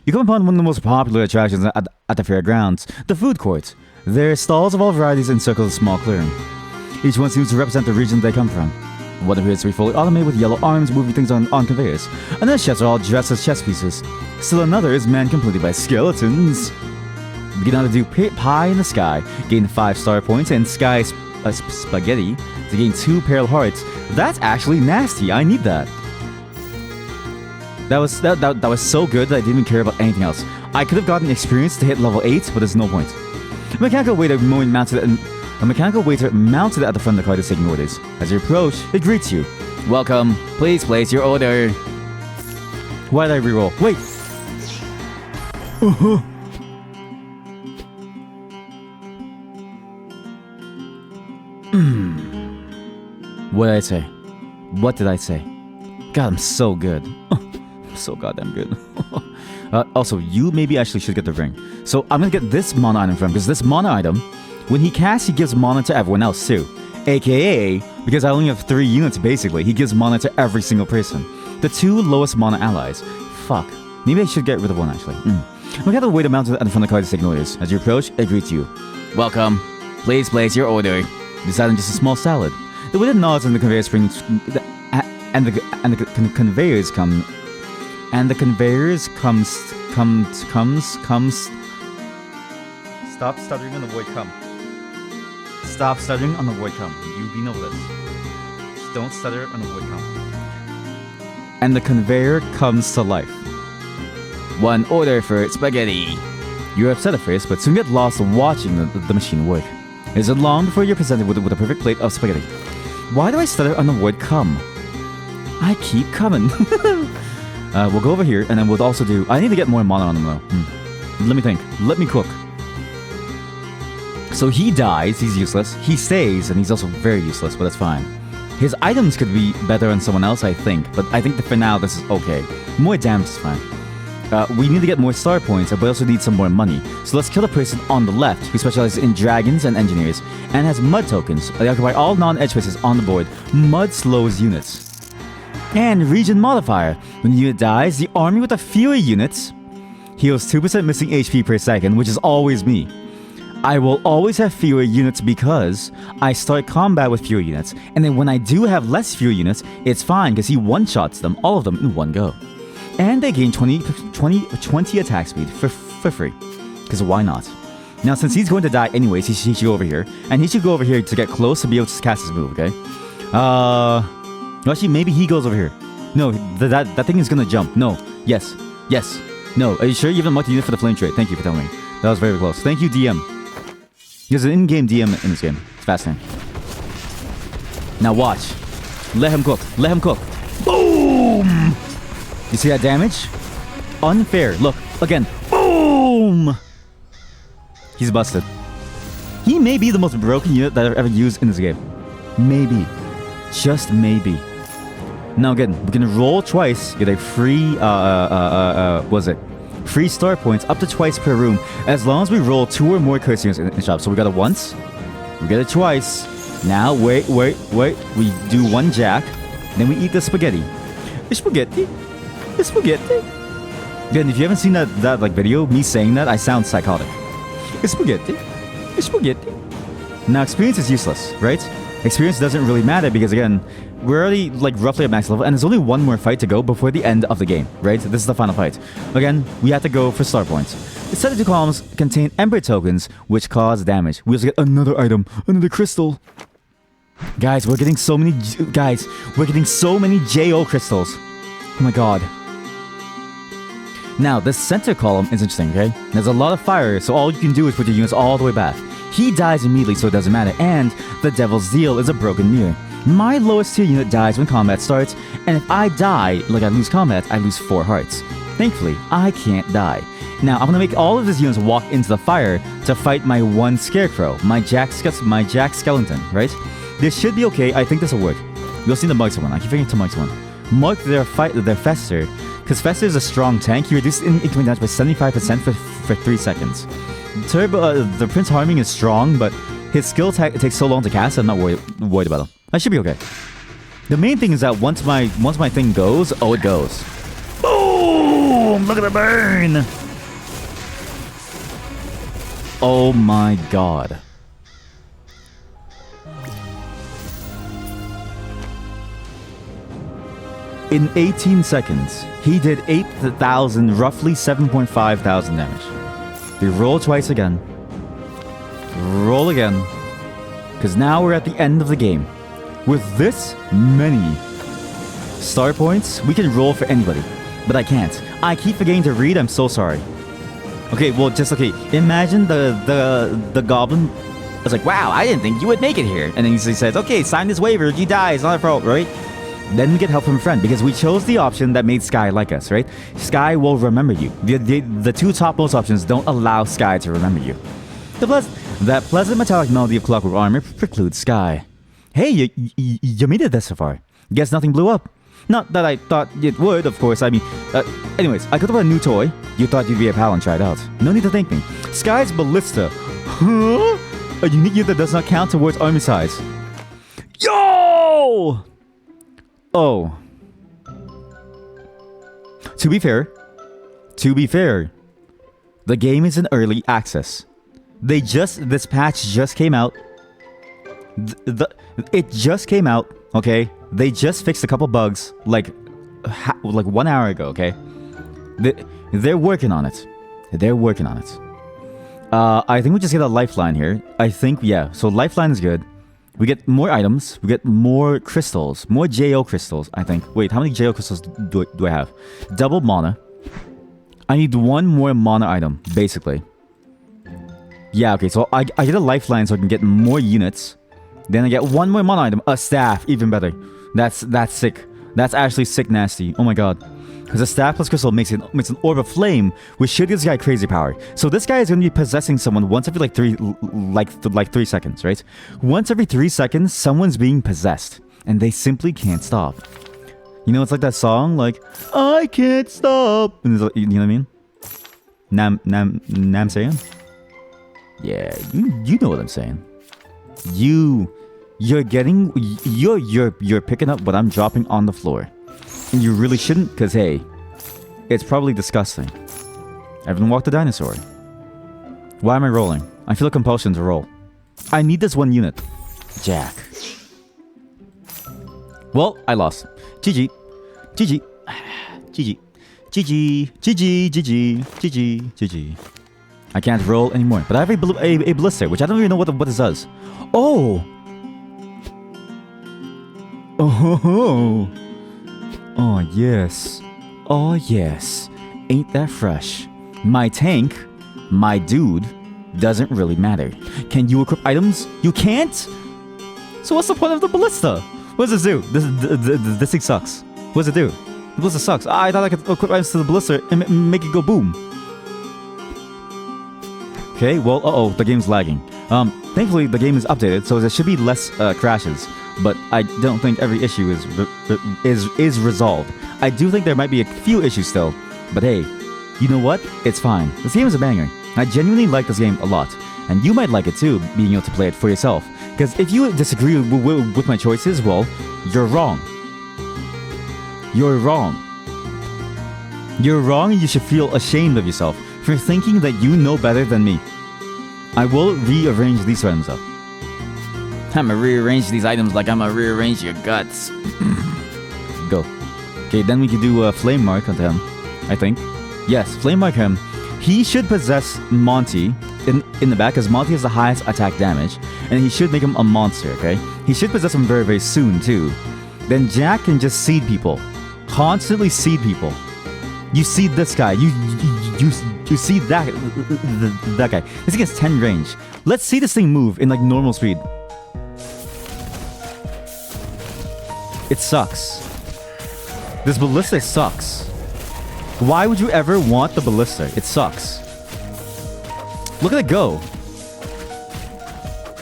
You come upon one of the most popular attractions at the fairgrounds, the food court. There are stalls of all varieties encircle a small clearing. Each one seems to represent the region they come from. One appears to be fully automated with yellow arms moving things on conveyors. Another chefs are all dressed as chess pieces. Still another is manned completely by skeletons. Begin how to do pie in the sky. Gain 5 star points and sky spaghetti to gain 2 pearl hearts. That's actually nasty. I need that. That was so good that I didn't even care about anything else. I could have gotten experience to hit level 8, but there's no point. A mechanical waiter mounted at the front of the cart is taking orders. As you approach, it greets you. Welcome. Please place your order. Why did I reroll? Wait. What did I say? What did I say? God, I'm so good. I'm so goddamn good. Also, you maybe actually should get the ring. So I'm gonna get this mana item from him, because this mana item, when he casts, he gives mana to everyone else too. AKA, because I only have 3 units basically, he gives mana to every single person. The 2 lowest mana allies. Fuck. Maybe I should get rid of 1 actually. Look at the way to mount at the front of the card to take orders. As you approach, it greets you. Welcome. Please place your order. This item is just a small salad. The waiter nods and the conveyor springs, and the conveyors come. And the conveyors comes. Stop stuttering on the word come. Stop stuttering on the word come. You know this. Just don't stutter on the word come. And the conveyor comes to life. 1 order for spaghetti. You're upset at first, but soon get lost watching the machine work. It isn't long before you're presented with a perfect plate of spaghetti. Why do I stutter on the word come? I keep coming. We'll go over here, and then we'll also do... I need to get more mana on him, though. Let me think. Let me cook. So he dies, he's useless. He stays, and he's also very useless, but that's fine. His items could be better on someone else, I think. But I think that for now, this is okay. More damage is fine. We need to get more star points, but we also need some more money. So let's kill the person on the left, who specializes in dragons and engineers, and has mud tokens. They occupy all non-edge spaces on the board. Mud slows units. And region modifier. When the unit dies, the army with the fewer units heals 2% missing HP per second, which is always me. I will always have fewer units because I start combat with fewer units, and then when I do have less fewer units, it's fine because he one-shots them, all of them, in one go. And they gain 20 attack speed for free. Because why not? Now, since he's going to die anyways, he should go over here. And he should go over here to get close to be able to cast his move, okay? Actually, maybe he goes over here. No, that thing is going to jump. No. Yes. Yes. No. Are you sure you have a multi-unit for the flame trait? Thank you for telling me. That was very close. Thank you, DM. There's an in-game DM in this game. It's fascinating. Now watch. Let him cook. Let him cook. Boom! You see that damage? Unfair. Look, again. Boom! He's busted. He may be the most broken unit that I've ever used in this game. Maybe. Just maybe. Now again, we can roll twice, get a free, what was it? Free star points up to twice per room, as long as we roll 2 or more curse units in the shop. So we got it once, we get it twice. Now, wait. We do 1 jack, then we eat the spaghetti. The spaghetti. Again, if you haven't seen that like video, me saying that, I sound psychotic. It's spaghetti. Now, experience is useless, right? Experience doesn't really matter because, again, we're already like roughly at max level, and there's only 1 more fight to go before the end of the game, right? This is the final fight. Again, we have to go for star points. The set of 2 columns contain ember tokens, which cause damage. We also get another item, another crystal. Guys, we're getting so many JO crystals. Oh my god. Now, the center column is interesting, okay? There's a lot of fire, so all you can do is put your units all the way back. He dies immediately, so it doesn't matter, and the Devil's Zeal is a broken mirror. My lowest tier unit dies when combat starts, and if I die, like I lose combat, I lose 4 hearts. Thankfully, I can't die. Now, I'm gonna make all of these units walk into the fire to fight my 1 Scarecrow, my Jack Skeleton, right? This should be okay. I think this will work. You'll see the Mugs one. I keep forgetting to Mugs one. Mug their Fester, because Fester is a strong tank. He reduces incoming damage by 75% for 3 seconds. The Prince Harming is strong, but his skill takes so long to cast, I'm not worried about him. I should be okay. The main thing is that once my thing goes, it goes. Boom! Look at the burn! Oh my god. In 18 seconds, he did 8,000, roughly 7.5 thousand damage. We roll twice again. Roll again. Because now we're at the end of the game. With this many star points, we can roll for anybody. But I can't. I keep forgetting to read, I'm so sorry. Okay, well, imagine the goblin was like, wow, I didn't think you would make it here. And then he says, okay, sign this waiver, you die, it's not a fault, right? Then we get help from a friend, because we chose the option that made Sky like us, right? Sky will remember you. The 2 topmost options don't allow Sky to remember you. That pleasant metallic melody of clockwork armor precludes Sky. Hey, you made it this far. Guess nothing blew up. Not that I thought it would, of course. I mean, anyways, I could have a new toy. You thought you'd be a pal and try it out. No need to thank me. Sky's Ballista. Huh? A unique unit that does not count towards army size. Yo! Oh. To be fair, the game is in early access. This patch just came out. It just came out, okay? They just fixed a couple bugs like 1 hour ago, okay? They're working on it. I think we just get a lifeline here. I think, yeah. So lifeline is good. We get more items. We get more crystals. More JO crystals, I think. Wait, how many JO crystals do I have? Double mana. I need 1 more mana item, basically. Yeah, okay, so I get a lifeline so I can get more units. Then I get 1 more mana item. A staff, even better. That's sick. That's actually sick nasty. Oh my god. Because the staff plus crystal makes an orb of flame, which should give this guy crazy power. So this guy is going to be possessing someone once every like 3 seconds, right? Once every 3 seconds, someone's being possessed, and they simply can't stop. You know, it's like that song, like, I can't stop. And you know what I mean? Nam saying? Yeah, you know what I'm saying. You're picking up what I'm dropping on the floor. And you really shouldn't, because hey, it's probably disgusting. Everyone walked the dinosaur. Why am I rolling? I feel a compulsion to roll. I need this one unit. Jack. Well, I lost. GG. GG. GG. GG. GG. GG. GG. GG. I can't roll anymore. But I have a blister, which I don't even know what this does. Oh! Oh! Oh, yes. Oh, yes. Ain't that fresh? My tank, my dude, doesn't really matter. Can you equip items? You can't? So what's the point of the ballista? What does this do? This thing sucks. What does it do? The ballista sucks. I thought I could equip items to the ballista and make it go boom. Okay, well, uh-oh, the game's lagging. Thankfully, the game is updated, so there should be less crashes. But I don't think every issue is resolved. I do think there might be a few issues still. But hey, you know what? It's fine. This game is a banger. I genuinely like this game a lot. And you might like it too, being able to play it for yourself. Because if you disagree with my choices, well, you're wrong. You're wrong. You're wrong and you should feel ashamed of yourself for thinking that you know better than me. I will rearrange these items though. I'ma rearrange these items like I'ma rearrange your guts. Go. Okay, then we can do a flame mark onto him, I think. Yes, flame mark him. He should possess Monty in the back, because Monty has the highest attack damage, and he should make him a monster, okay? He should possess him very, very soon, too. Then Jack can just seed people. Constantly seed people. You seed this guy. You seed that guy. This thing has 10 range. Let's see this thing move in, like, normal speed. It sucks. This ballista sucks. Why would you ever want the ballista? It sucks. Look at it go.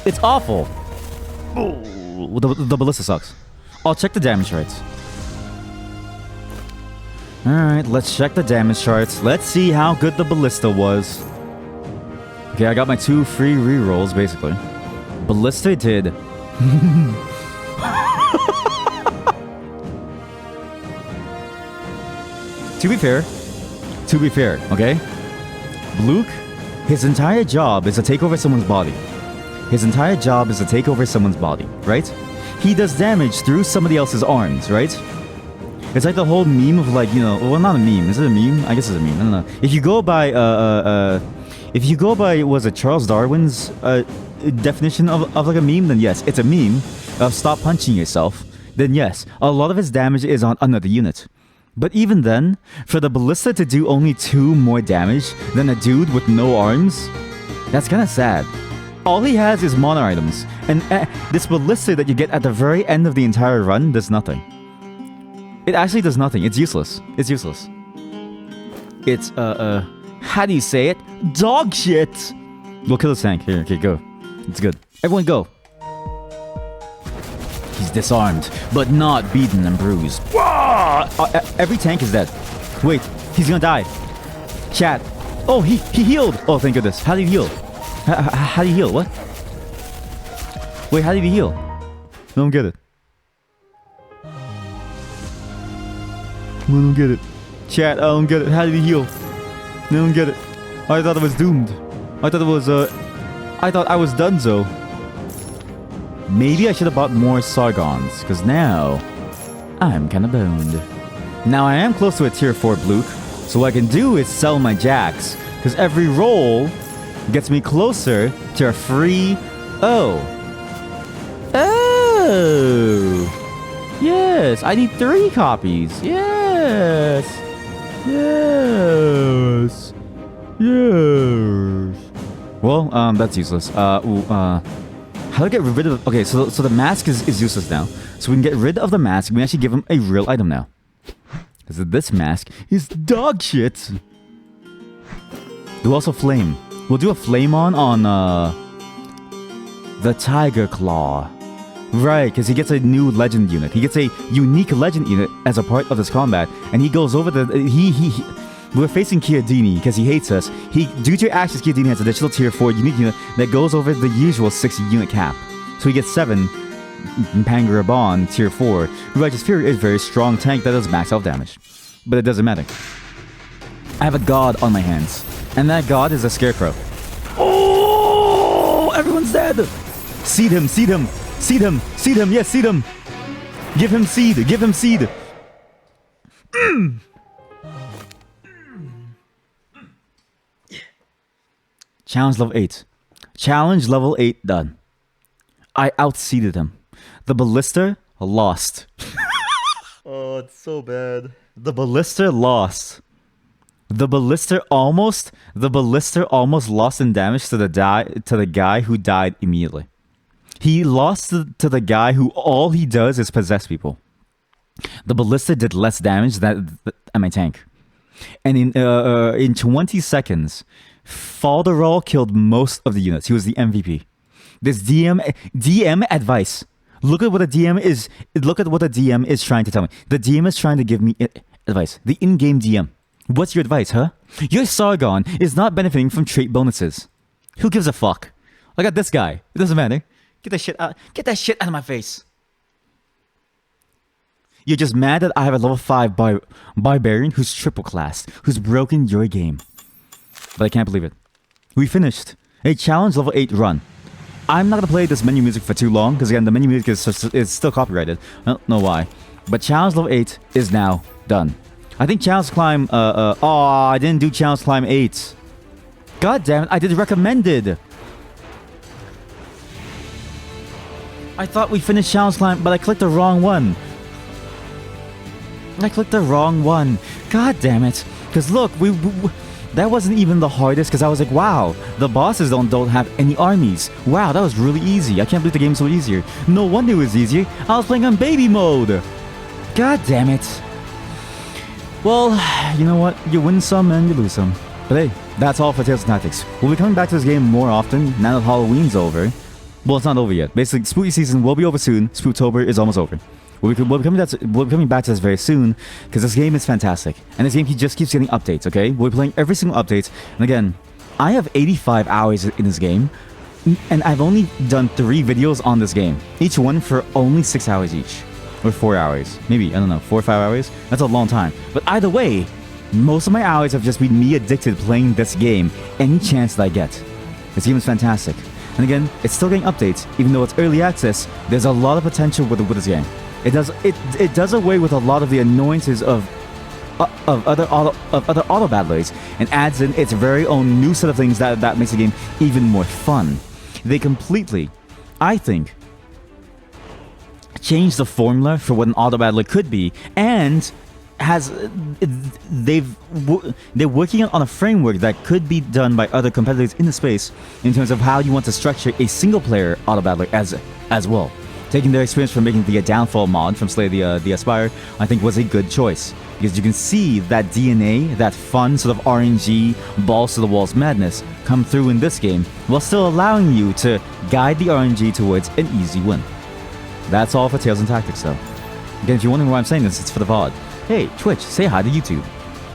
It's awful. Oh, the ballista sucks. I'll check the damage charts. Alright, let's check the damage charts. Let's see how good the ballista was. Okay, I got my 2 free rerolls, basically. Ballista did... To be fair, okay? Luke, his entire job is to take over someone's body. His entire job is to take over someone's body, right? He does damage through somebody else's arms, right? It's like the whole meme of like, you know, well, not a meme. Is it a meme? I guess it's a meme. I don't know. If you go by, was it Charles Darwin's definition of like a meme, then yes, it's a meme of stop punching yourself. Then yes, a lot of his damage is on another unit. But even then, for the ballista to do only 2 more damage than a dude with no arms, that's kind of sad. All he has is mana items, and this ballista that you get at the very end of the entire run does nothing. It actually does nothing. It's useless. It's useless. It's, how do you say it? Dog shit! We'll kill this tank. Here, okay, go. It's good. Everyone go. He's disarmed, but not beaten and bruised. Every tank is dead. Wait, he's gonna die. Chat. Oh, he healed. Oh, thank goodness. How did he heal? How did he heal? What? Wait, how did he heal? I don't get it. I don't get it. Chat, I don't get it. How did he heal? I don't get it. I thought I was doomed. I thought it was, I thought I was donezo. Maybe I should have bought more Sargons, because now I'm kind of boned. Now I am close to a tier 4 Bluke, so what I can do is sell my Jacks, because every roll gets me closer to a free O. Oh! Yes, I need 3 copies. Yes! Yes! Yes! Well, that's useless. How do I get rid of... Okay, so the mask is useless now. So we can get rid of the mask. We can actually give him a real item now. Because this mask is dog shit. Do also flame. We'll do a flame on the Tiger Claw. Right, because he gets a new legend unit. He gets a unique legend unit as a part of this combat, and he goes over the we're facing Chiodini because he hates us. Due to your actions, Chiodini has additional tier 4 unique unit that goes over the usual 6 unit cap. So he gets 7 Pangarabon tier 4. Righteous Fury is a very strong tank that does max health damage. But it doesn't matter. I have a god on my hands. And that god is a scarecrow. Oh! Everyone's dead! Seed him, seed him, seed him, seed him, yes, seed him! Give him seed, give him seed! Challenge level 8. Challenge level 8 done. I outseeded him. The Ballista lost. Oh, it's so bad. The Ballista lost. The Ballista almost lost in damage to the guy who died immediately. He lost to the guy who all he does is possess people. The Ballista did less damage than my tank. And in 20 seconds, Falderal killed most of the units. He was the MVP. This DM advice. Look at what the DM is. Look at what the DM is trying to tell me. The DM is trying to give me advice. The in-game DM. What's your advice, huh? Your Sargon is not benefiting from trait bonuses. Who gives a fuck? Look at this guy. It doesn't matter. Get that shit out. Get that shit out of my face. You're just mad that I have a level 5 barbarian who's triple classed, who's broken your game. But I can't believe it. We finished a challenge level 8 run. I'm not gonna play this menu music for too long because again the menu music is still copyrighted. I don't know why. But challenge level 8 is now done. I think challenge climb. I didn't do challenge climb 8. God damn it! I did recommended. I thought we finished challenge climb, but I clicked the wrong one. I clicked the wrong one. God damn it! Because look, that wasn't even the hardest. Because I was like, wow, the bosses don't have any armies. Wow, that was really easy. I can't believe the game's so easier. No wonder it was easier. I was playing on baby mode. God damn it. Well, you know what? You win some and you lose some. But hey, that's all for Tales of Tactics. We'll be coming back to this game more often now that Halloween's over. Well, it's not over yet. Basically, spooky season will be over soon. Spooktober is almost over. We'll be coming back to this very soon because this game is fantastic. And this game just keeps getting updates, okay? We'll be playing every single update. And again, I have 85 hours in this game. And I've only done 3 videos on this game. Each one for only 6 hours each. Or 4 hours. Maybe, I don't know, 4 or 5 hours? That's a long time. But either way, most of my hours have just been me addicted playing this game any chance that I get. This game is fantastic. And again, it's still getting updates. Even though it's early access, there's a lot of potential with this game. It does away with a lot of the annoyances of other auto battlers and adds in its very own new set of things that makes the game even more fun. They completely, I think, changed the formula for what an auto battler could be, and they're working on a framework that could be done by other competitors in the space in terms of how you want to structure a single player auto battler as well. Taking their experience from making the Downfall mod from Slay the Aspire, I think was a good choice. Because you can see that DNA, that fun sort of RNG, balls to the walls madness come through in this game, while still allowing you to guide the RNG towards an easy win. That's all for Tales and Tactics though. Again, if you're wondering why I'm saying this, it's for the VOD. Hey, Twitch, say hi to YouTube.